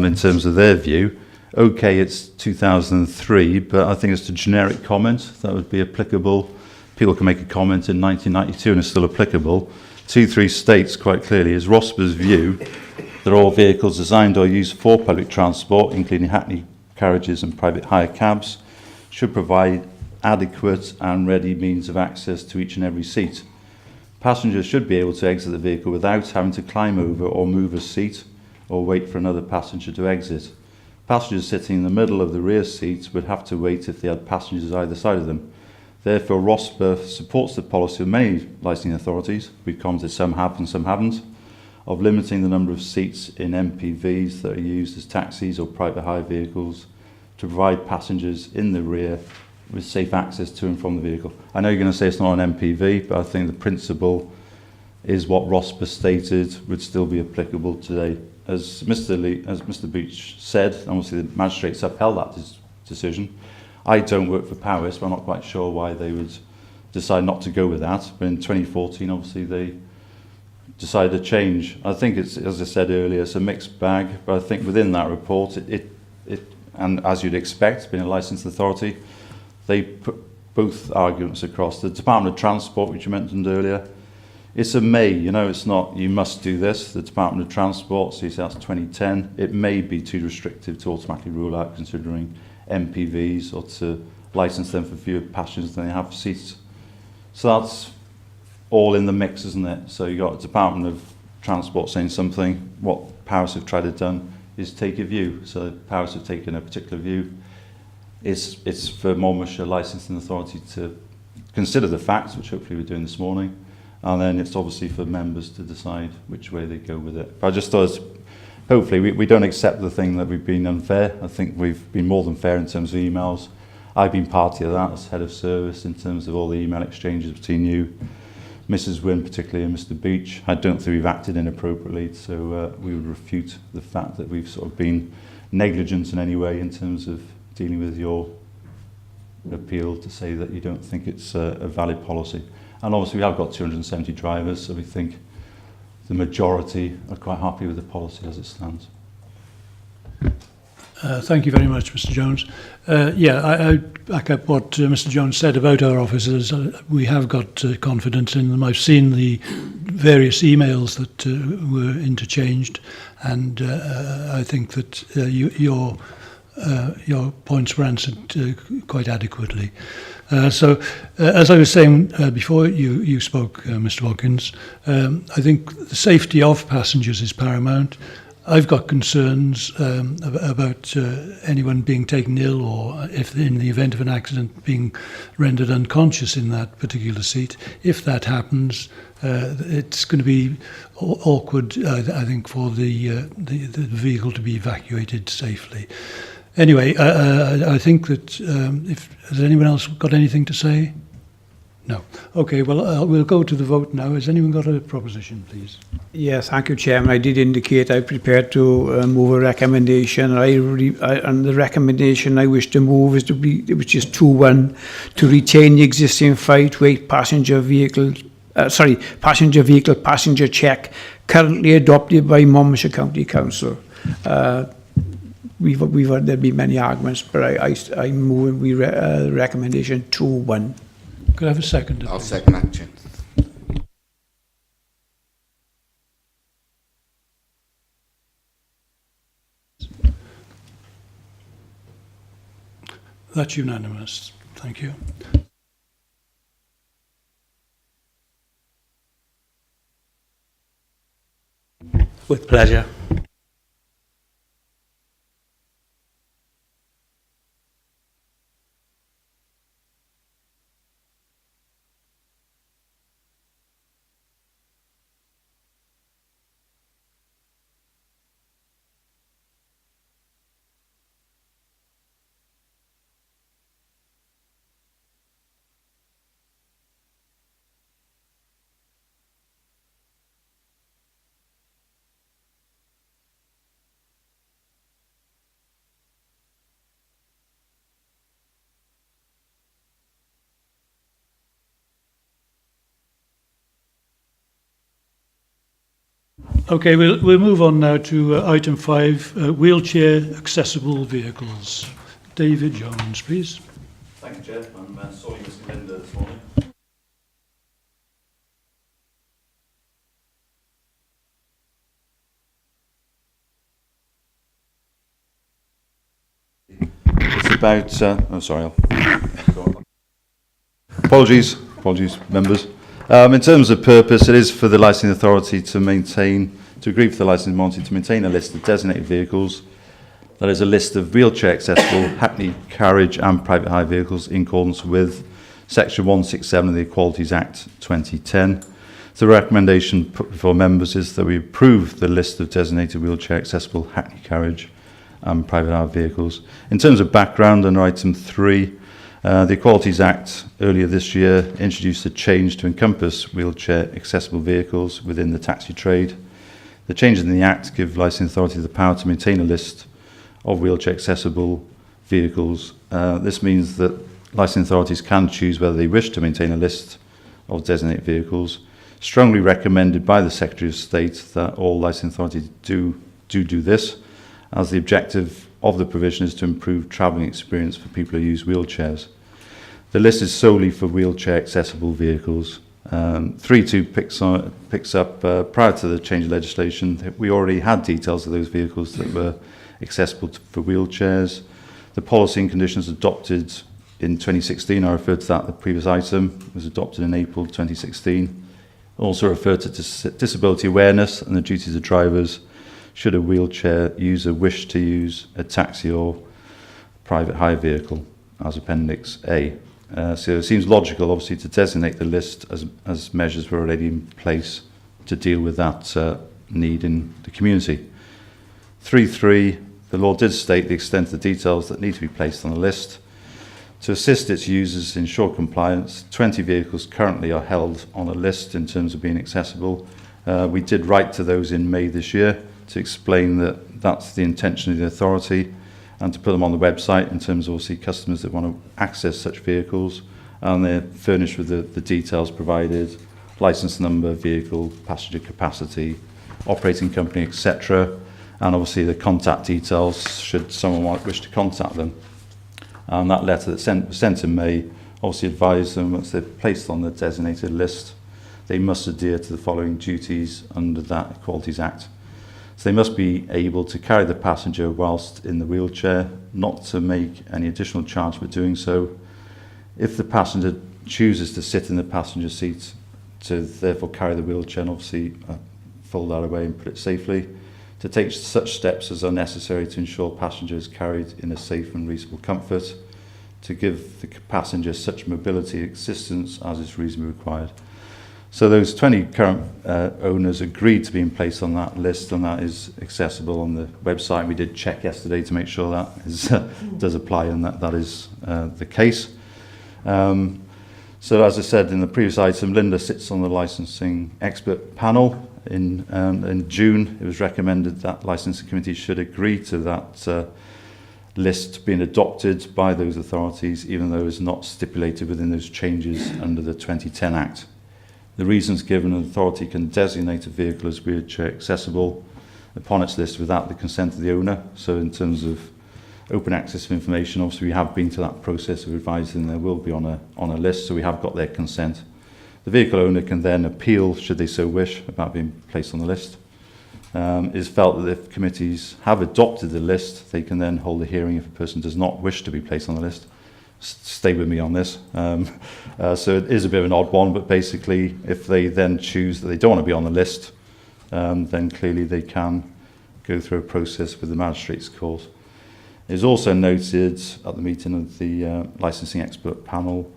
in terms of their view. Okay, it's 2003, but I think it's a generic comment that would be applicable. People can make a comment in 1992 and it's still applicable. 2.3 states quite clearly, is ROSPA's view that all vehicles designed or used for public transport, including hackney carriages and private hire cabs, should provide adequate and ready means of access to each and every seat. Passengers should be able to exit the vehicle without having to climb over or move a seat or wait for another passenger to exit. Passengers sitting in the middle of the rear seats would have to wait if they had passengers either side of them. Therefore, ROSPA supports the policy of many licensing authorities, we've commented some have and some haven't, of limiting the number of seats in MPVs that are used as taxis or private hire vehicles to provide passengers in the rear with safe access to and from the vehicle. I know you're going to say it's not an MPV, but I think the principle is what ROSPA stated would still be applicable today. As Mr. Beach said, obviously the magistrates upheld that decision. I don't work for Powys, but I'm not quite sure why they would decide not to go with that. But in 2014, obviously they decided to change. I think it's, as I said earlier, it's a mixed bag, but I think within that report, and as you'd expect, being a licensed authority, they put both arguments across. The Department of Transport, which you mentioned earlier, it's a may, it's not you must do this. The Department of Transport sees that's 2010. It may be too restrictive to automatically rule out considering MPVs or to license them for fewer passengers than they have seats. So that's all in the mix, isn't it? So you've got the Department of Transport saying something. What Powys have tried to done is take a view. So Powys have taken a particular view. It's for Monmouthshire Licensing Authority to consider the facts, which hopefully we're doing this morning, and then it's obviously for members to decide which way they go with it. But I just thought, hopefully we don't accept the thing that we've been unfair. I think we've been more than fair in terms of emails. I've been party of that as head of service in terms of all the email exchanges between you, Mrs. Wynne particularly, and Mr. Beach. I don't think we've acted inappropriately, so we would refute the fact that we've sort of been negligent in any way in terms of dealing with your appeal to say that you don't think it's a valid policy. And obviously we have got 270 drivers, so we think the majority are quite happy with the policy as it stands. Thank you very much, Mr. Jones. I back up what Mr. Jones said about our officers. We have got confidence in them. I've seen the various emails that were interchanged, and I think that your points were answered quite adequately. As I was saying before you spoke, Mr. Watkins, I think the safety of passengers is paramount. I've got concerns about anyone being taken ill, or if in the event of an accident being rendered unconscious in that particular seat. If that happens, it's going to be awkward, I think, for the vehicle to be evacuated safely. Anyway, I think that has anyone else got anything to say? No. Okay, well, we'll go to the vote now. Has anyone got a proposition, please? Yes, thank you, Chairman. I did indicate I prepared to move a recommendation. And the recommendation I wish to move is which is 2.1, to retain the existing 5-to-8 passenger vehicle passenger check currently adopted by Monmouthshire County Council. We've heard there'll be many arguments, but I'm moving recommendation 2.1. Could I have a second? I'll second that, Chair. That's unanimous. Thank you. With pleasure. Okay, we'll move on now to item 5, wheelchair accessible vehicles. David Jones, please. Thank you, Chair. I'm sorry, Mr. Linda, this morning. It's about, oh sorry, apologies, members. In terms of purpose, it is for the licensing authority to agree for the licensing authority to maintain a list of designated vehicles. That is a list of wheelchair accessible, hackney carriage and private hire vehicles in accordance with Section 167 of the Equalities Act 2010. So the recommendation put before members is that we approve the list of designated wheelchair accessible, hackney carriage and private hire vehicles. In terms of background, under item 3, the Equalities Act earlier this year introduced a change to encompass wheelchair accessible vehicles within the taxi trade. The changes in the Act give licensing authority the power to maintain a list of wheelchair accessible vehicles. This means that licensing authorities can choose whether they wish to maintain a list of designated vehicles. Strongly recommended by the Secretary of State that all licensing authorities do this, as the objective of the provision is to improve travelling experience for people who use wheelchairs. The list is solely for wheelchair accessible vehicles. 3.2 picks up prior to the change of legislation, we already had details of those vehicles that were accessible for wheelchairs. The policy and conditions adopted in 2016, I referred to that, the previous item was adopted in April 2016. Also referred to disability awareness and the duties of drivers should a wheelchair user wish to use a taxi or private hire vehicle as Appendix A. So it seems logical, obviously, to designate the list as measures were already in place to deal with that need in the community. 3.3, the law did state the extent of the details that need to be placed on the list. To assist its users in ensure compliance, 20 vehicles currently are held on a list in terms of being accessible. We did write to those in May this year to explain that that's the intention of the authority and to put them on the website in terms of obviously customers that want to access such vehicles, and they're furnished with the details provided, license number, vehicle, passenger capacity, operating company, etc., and obviously the contact details should someone wish to contact them. And that letter that was sent in May obviously advised them once they're placed on the designated list, they must adhere to the following duties under that Equalities Act. So they must be able to carry the passenger whilst in the wheelchair, not to make any additional charge for doing so. If the passenger chooses to sit in the passenger seat, to therefore carry the wheelchair and obviously fold that away and put it safely. To take such steps as are necessary to ensure passengers carried in a safe and reasonable comfort. To give the passenger such mobility assistance as is reasonably required. So those 20 current owners agreed to being placed on that list, and that is accessible on the website. We did check yesterday to make sure that is, does apply, and that is the case. So as I said in the previous item, Linda sits on the licensing expert panel. In June, it was recommended that licensing committee should agree to that list being adopted by those authorities, even though it's not stipulated within those changes under the 2010 Act. The reasons given, an authority can designate a vehicle as wheelchair accessible upon its list without the consent of the owner. So in terms of open access of information, obviously we have been to that process of advising there will be on a list, so we have got their consent. The vehicle owner can then appeal, should they so wish, about being placed on the list. It is felt that if committees have adopted the list, they can then hold a hearing if a person does not wish to be placed on the list. Stay with me on this. So it is a bit of an odd one, but basically if they then choose that they don't want to be on the list, then clearly they can go through a process with the magistrates court. It is also noted at the meeting of the licensing expert panel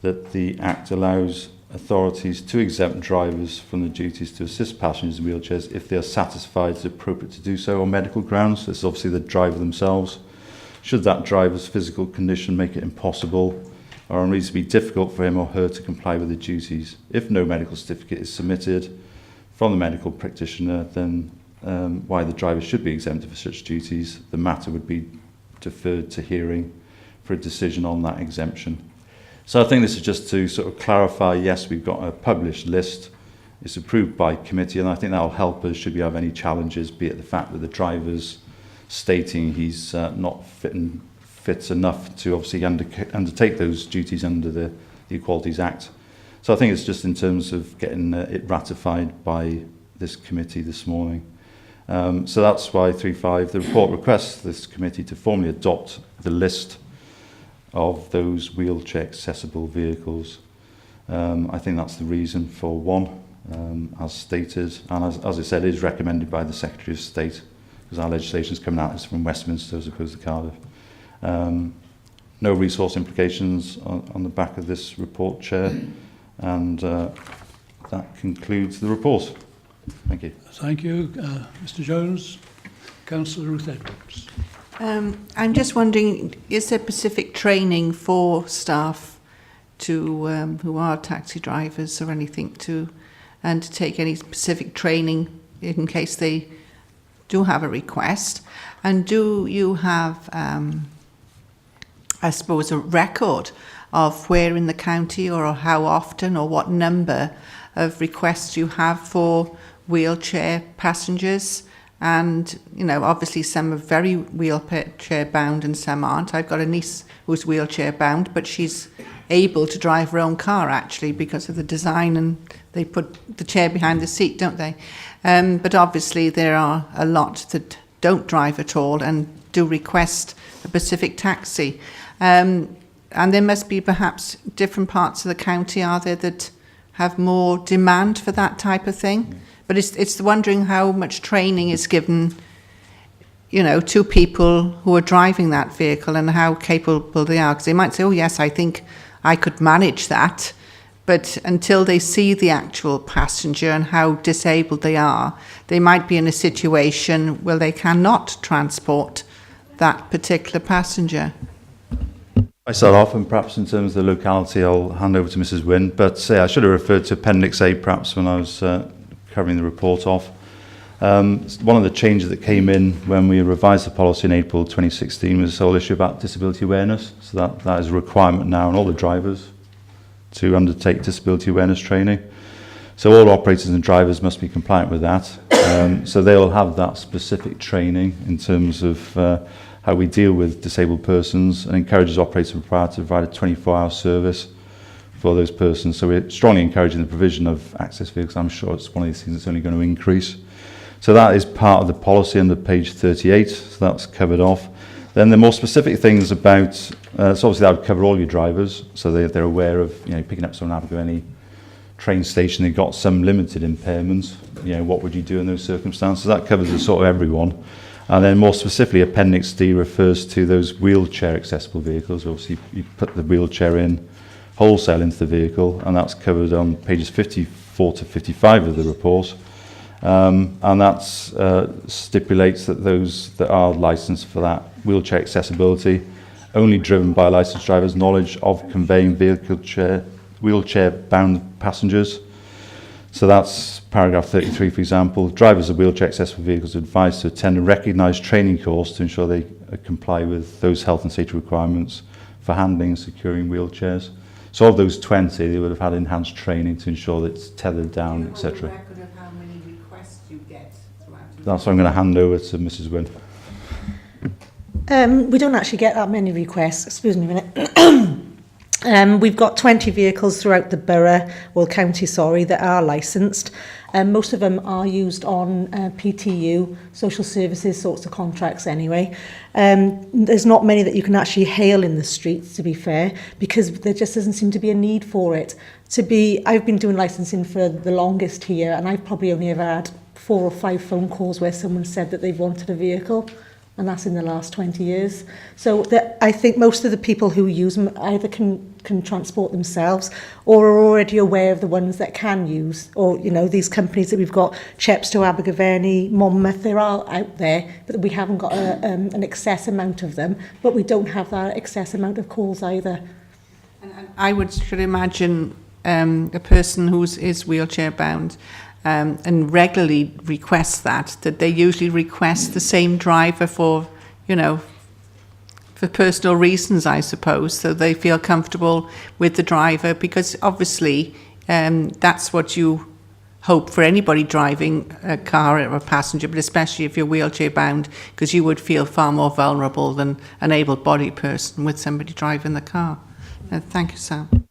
that the Act allows authorities to exempt drivers from the duties to assist passengers in wheelchairs if they are satisfied it's appropriate to do so on medical grounds. This is obviously the driver themselves. Should that driver's physical condition make it impossible or unreasonably difficult for him or her to comply with the duties. If no medical certificate is submitted from the medical practitioner, then why the driver should be exempted for such duties, the matter would be deferred to hearing for a decision on that exemption. So I think this is just to sort of clarify, yes, we've got a published list it's approved by committee, and I think that will help us should we have any challenges, be it the fact that the driver's stating he's not fit enough to obviously undertake those duties under the Equalities Act. So I think it's just in terms of getting it ratified by this committee this morning. So that's why 3.5, the report requests this committee to formally adopt the list of those wheelchair accessible vehicles. I think that's the reason for one, as stated, and as I said, is recommended by the Secretary of State, because our legislation is coming out from Westminster as opposed to Cardiff. No resource implications on the back of this report, Chair, and that concludes the report. Thank you. Thank you. Mr Jones. Councillor Ruth Edwards. I'm just wondering, is there specific training for staff to who are taxi drivers or anything to undertake any specific training in case they do have a request? And do you have, I suppose, a record of where in the county or how often or what number of requests you have for wheelchair passengers? And, you know, obviously some are very wheelchair bound and some aren't. I've got a niece who's wheelchair bound, but she's able to drive her own car actually because of the design, and they put the chair behind the seat, don't they? But obviously there are a lot that don't drive at all and do request a Pacific taxi. And there must be perhaps different parts of the county, are there, that have more demand for that type of thing? But it's wondering how much training is given, you know, to people who are driving that vehicle and how capable they are. Because they might say, oh yes, I think I could manage that. But until they see the actual passenger and how disabled they are, they might be in a situation where they cannot transport that particular passenger. I start off, and perhaps in terms of the locality, I'll hand over to Mrs. Wynne. But I should have referred to Appendix A perhaps when I was covering the report off. One of the changes that came in when we revised the policy in April 2016 was the whole issue about disability awareness. So that is a requirement now on all the drivers to undertake disability awareness training. So all operators and drivers must be compliant with that. So they'll have that specific training in terms of how we deal with disabled persons, and encourages operators to provide a 24-hour service for those persons. So we're strongly encouraging the provision of access vehicles. I'm sure it's one of these things that's only going to increase. So that is part of the policy under page 38, so that's covered off. Then the more specific things about, so obviously that would cover all your drivers, so they're aware of, you know, picking up someone out of any train station, they've got some limited impairments, you know, what would you do in those circumstances? That covers the sort of everyone. And then more specifically, Appendix D refers to those wheelchair accessible vehicles. Obviously you put the wheelchair in wholesale into the vehicle, and that's covered on pages 54 to 55 of the report. And that stipulates that those that are licensed for that wheelchair accessibility only driven by licensed drivers' knowledge of conveying wheelchair bound passengers. So that's paragraph 33, for example. Drivers of wheelchair accessible vehicles are advised to attend a recognised training course to ensure they comply with those health and safety requirements for handling and securing wheelchairs. So of those 20, they would have had enhanced training to ensure that it's tethered down, etc. Record of how many requests you get throughout? That's what I'm going to hand over to Mrs. Wynne. We don't actually get that many requests. Excuse me a minute. We've got 20 vehicles throughout the borough, well, county, sorry, that are licensed. Most of them are used on PTU, social services sorts of contracts anyway. There's not many that you can actually hail in the streets, to be fair, because there just doesn't seem to be a need for it. I've been doing licensing for the longest here, and I've probably only ever had 4 or 5 phone calls where someone said that they've wanted a vehicle, and that's in the last 20 years. So I think most of the people who use them either can transport themselves or are already aware of the ones that can use, or, you know, these companies that we've got, Chepstow, Abergavenny, Monmouth, they're all out there, but we haven't got an excess amount of them, but we don't have that excess amount of calls either. And I should imagine a person who is wheelchair bound and regularly requests that they usually request the same driver for, you know, for personal reasons, I suppose, so they feel comfortable with the driver, because obviously that's what you hope for anybody driving a car or a passenger, but especially if you're wheelchair bound, because you would feel far more vulnerable than an able-bodied person with somebody driving the car. Thank you, Sam.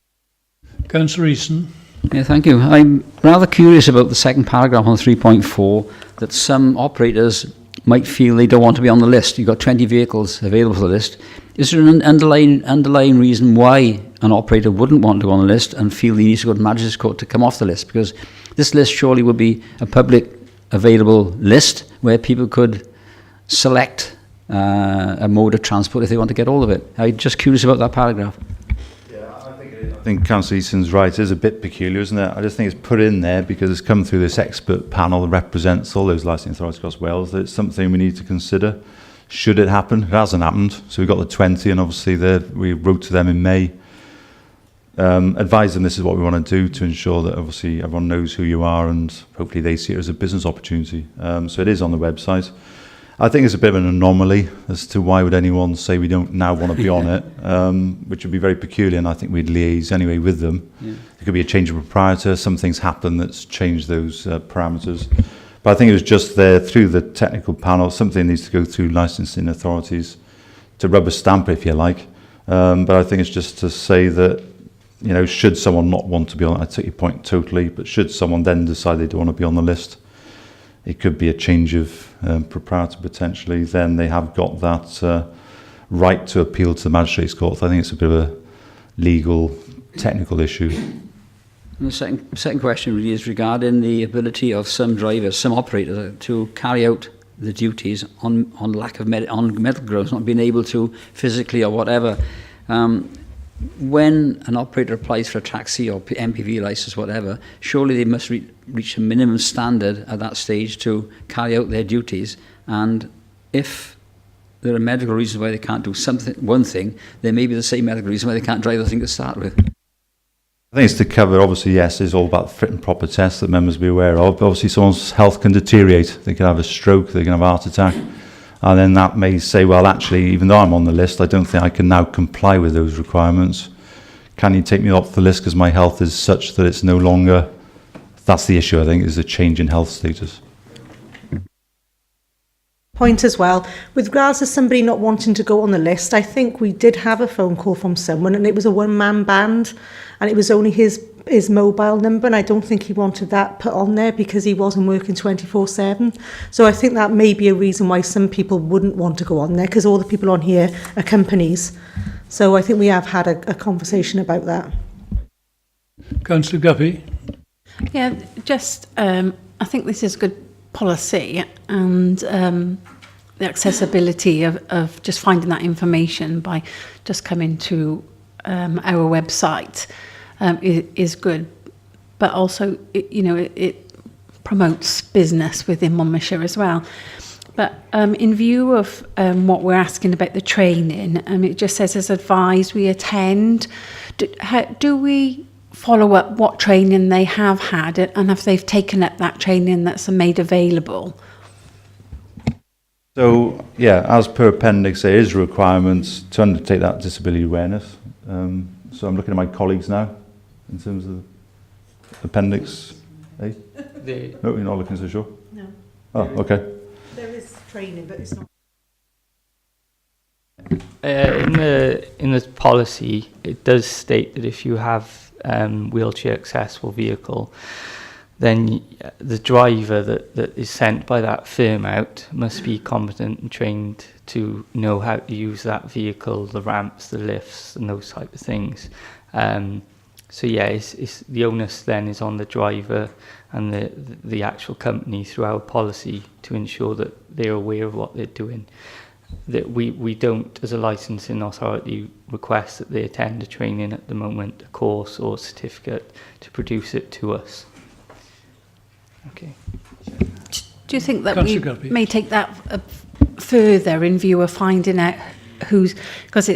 Councillor Easton. Yeah, thank you. I'm rather curious about the second paragraph on 3.4, that some operators might feel they don't want to be on the list. You've got 20 vehicles available for the list. Is there an underlying reason why an operator wouldn't want to go on the list and feel he needs to go to Magistrates Court to come off the list? Because this list surely would be a public available list where people could select a mode of transport if they want to get all of it. I'm just curious about that paragraph. I think Councillor Easton's right. It is a bit peculiar, isn't it? I just think it's put in there because it's come through this expert panel that represents all those licensing authorities across Wales. That it's something we need to consider. Should it happen? It hasn't happened. So we've got the 20, and obviously we wrote to them in May. Advise them this is what we want to do to ensure that obviously everyone knows who you are, and hopefully they see it as a business opportunity. So it is on the website. I think it's a bit of an anomaly as to why would anyone say we don't now want to be on it, which would be very peculiar, and I think we'd liaise anyway with them. Yeah. There could be a change of proprietor, some things happen that's changed those parameters. But I think it was just there through the technical panel, something needs to go through licensing authorities to rubber stamp it, if you like. But I think it's just to say that, you know, should someone not want to be on it, I take your point totally, but should someone then decide they don't want to be on the list, it could be a change of proprietor potentially, then they have got that right to appeal to the Magistrates Court. I think it's a bit of a legal, technical issue. And the second question really is regarding the ability of some drivers, some operators, to carry out the duties on lack of on medical grounds, not being able to physically or whatever. When an operator applies for a taxi or MPV license, whatever, surely they must reach a minimum standard at that stage to carry out their duties. And if there are medical reasons why they can't do one thing, there may be the same medical reason why they can't drive the thing to start with. I think it's to cover, obviously, yes, it's all about fit and proper tests that members be aware of. But obviously, someone's health can deteriorate. They can have a stroke, they can have a heart attack. And then that may say, well, actually, even though I'm on the list, I don't think I can now comply with those requirements. Can you take me off the list because my health is such that it's no longer... That's the issue, I think, is a change in health status. Point as well, with regards to somebody not wanting to go on the list, I think we did have a phone call from someone, and it was a one-man band, and it was only his mobile number, and I don't think he wanted that put on there because he wasn't working 24/7. So I think that may be a reason why some people wouldn't want to go on there, because all the people on here are companies. So I think we have had a conversation about that. Councillor Guppy. Yeah, just I think this is good policy, and the accessibility of just finding that information by just coming to our website is good, but also it promotes business within Monmouthshire as well. But in view of what we're asking about the training, it just says as advised we attend. Do we follow up what training they have had, and if they've taken up that training that's made available? So, yeah, as per appendix, there is requirements to undertake that disability awareness. So I'm looking at my colleagues now in terms of appendix A. No, you're not looking so sure? No. Oh, okay. There is training, but it's not. In the policy, it does state that if you have wheelchair accessible vehicle, then the driver that is sent by that firm out must be competent and trained to know how to use that vehicle, the ramps, the lifts, and those type of things. So yeah, it's the onus then is on the driver and the actual company through our policy to ensure that they're aware of what they're doing. That we don't, as a licensing authority, request that they attend a training at the moment, a course or certificate, to produce it to us. Okay. Do you think that we may take that further in view of finding out who's, because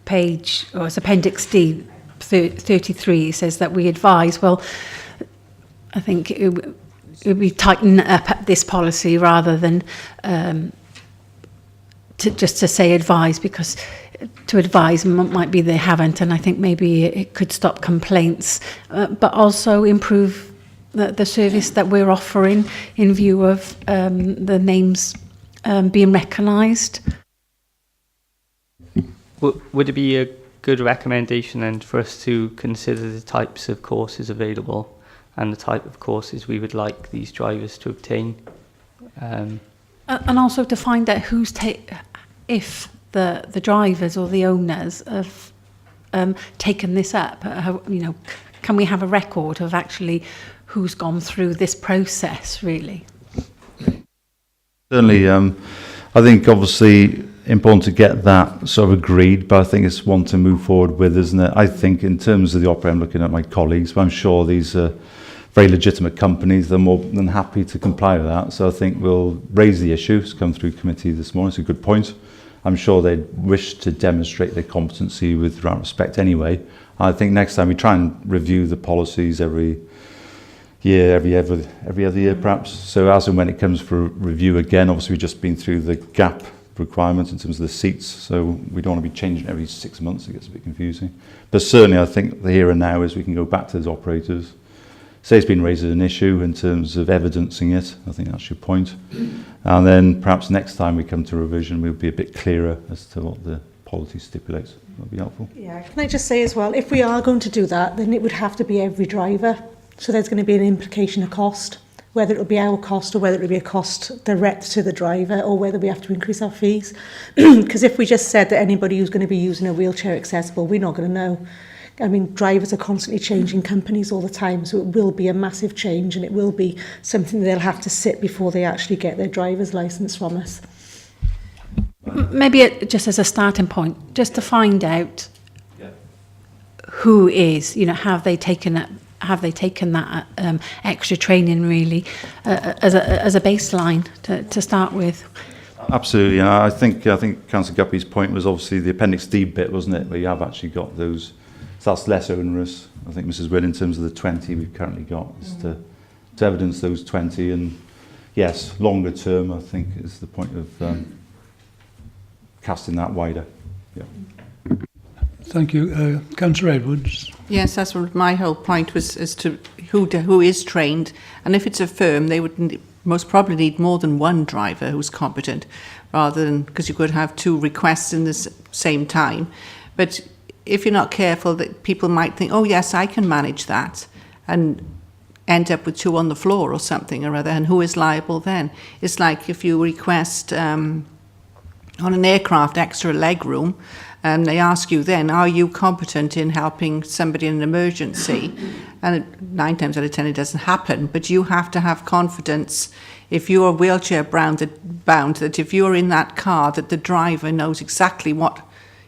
page, or it's appendix D 33 says that we advise, well, I think it would be tighten up this policy rather than to say advise, because to advise might be they haven't, and I think maybe it could stop complaints, but also improve the service that we're offering in view of the names being recognised. Would it be a good recommendation then for us to consider the types of courses available and the type of courses we would like these drivers to obtain? And also to find out if the drivers or the owners have taken this up. Can we have a record of actually who's gone through this process, really? Certainly, I think obviously important to get that sort of agreed, but I think it's one to move forward with, isn't it? I think in terms of the operator, I'm looking at my colleagues, but I'm sure these are very legitimate companies. They're more than happy to comply with that. So I think we'll raise the issue. It's come through committee this morning. It's a good point. I'm sure they'd wish to demonstrate their competency with respect anyway. I think next time we try and review the policies every year, every other year perhaps. So as and when it comes for review again, obviously we've just been through the gap requirements in terms of the seats, so we don't want to be changing every 6 months. It gets a bit confusing. But certainly I think the here and now is we can go back to those operators, say it's been raised as an issue in terms of evidencing it. I think that's your point. And then perhaps next time we come to revision, we'll be a bit clearer as to what the policy stipulates. That'll be helpful. Yeah, can I just say as well, if we are going to do that, then it would have to be every driver. So there's going to be an implication of cost, whether it will be our cost or whether it will be a cost direct to the driver, or whether we have to increase our fees. Because if we just said that anybody who's going to be using a wheelchair accessible, we're not going to know. I mean, drivers are constantly changing companies all the time, so it will be a massive change, and it will be something they'll have to sit before they actually get their driver's licence from us. Maybe just as a starting point, just to find out who is, have they taken that extra training really as a baseline to start with? Absolutely, and I think Councillor Guppy's point was obviously the Appendix D bit, wasn't it, where you have actually got those. So that's less onerous. I think Mrs. Will, in terms of the 20 we've currently got, is to evidence those 20, and yes, longer term, I think, is the point of casting that wider. Yeah. Thank you. Councillor Edwards. Yes, that's what my whole point was, as to who is trained, and if it's a firm, they would most probably need more than one driver who's competent, rather than, because you could have two requests in the same time. But if you're not careful, that people might think, oh yes, I can manage that, and end up with two on the floor or something or other, and who is liable then? It's like if you request on an aircraft extra leg room, and they ask you then, are you competent in helping somebody in an emergency? And 9 times out of 10 it doesn't happen, but you have to have confidence, if you're wheelchair bound, that if you're in that car, that the driver knows exactly what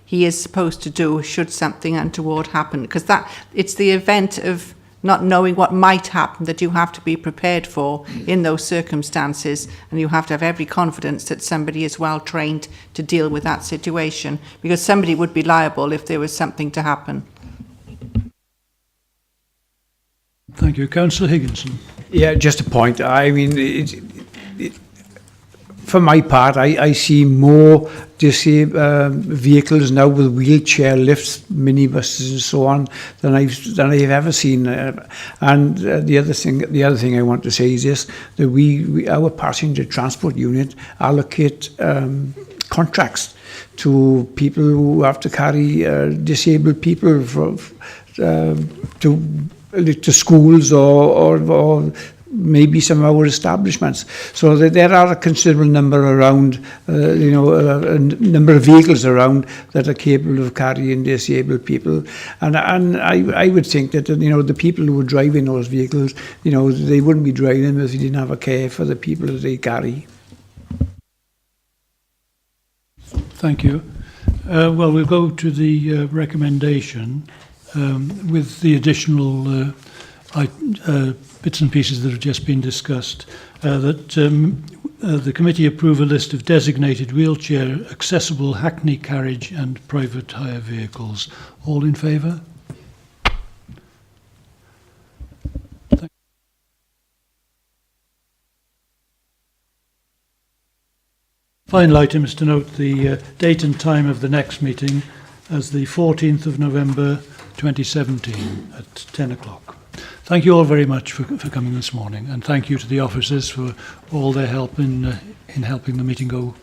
he is supposed to do should something untoward happen. Because it's the event of not knowing what might happen that you have to be prepared for in those circumstances, and you have to have every confidence that somebody is well trained to deal with that situation, because somebody would be liable if there was something to happen. Thank you. Councillor Higginson. Yeah, just a point. I mean, for my part, I see more vehicles now with wheelchair lifts, minibuses, and so on than I've ever seen. And the other thing I want to say is this: that our passenger transport unit allocate contracts to people who have to carry disabled people to schools or maybe some of our establishments. So that there are a considerable number around, a number of vehicles around that are capable of carrying disabled people. And I would think that, the people who are driving those vehicles, they wouldn't be driving them if they didn't have a care for the people that they carry. Thank you. Well, we'll go to the recommendation with the additional bits and pieces that have just been discussed, that the committee approve a list of designated wheelchair accessible hackney carriage and private hire vehicles. All in favour? final item is to note the date and time of the next meeting as the 14th of November 2017 at 10 o'clock. Thank you all very much for coming this morning, and thank you to the officers for all their help in helping the meeting go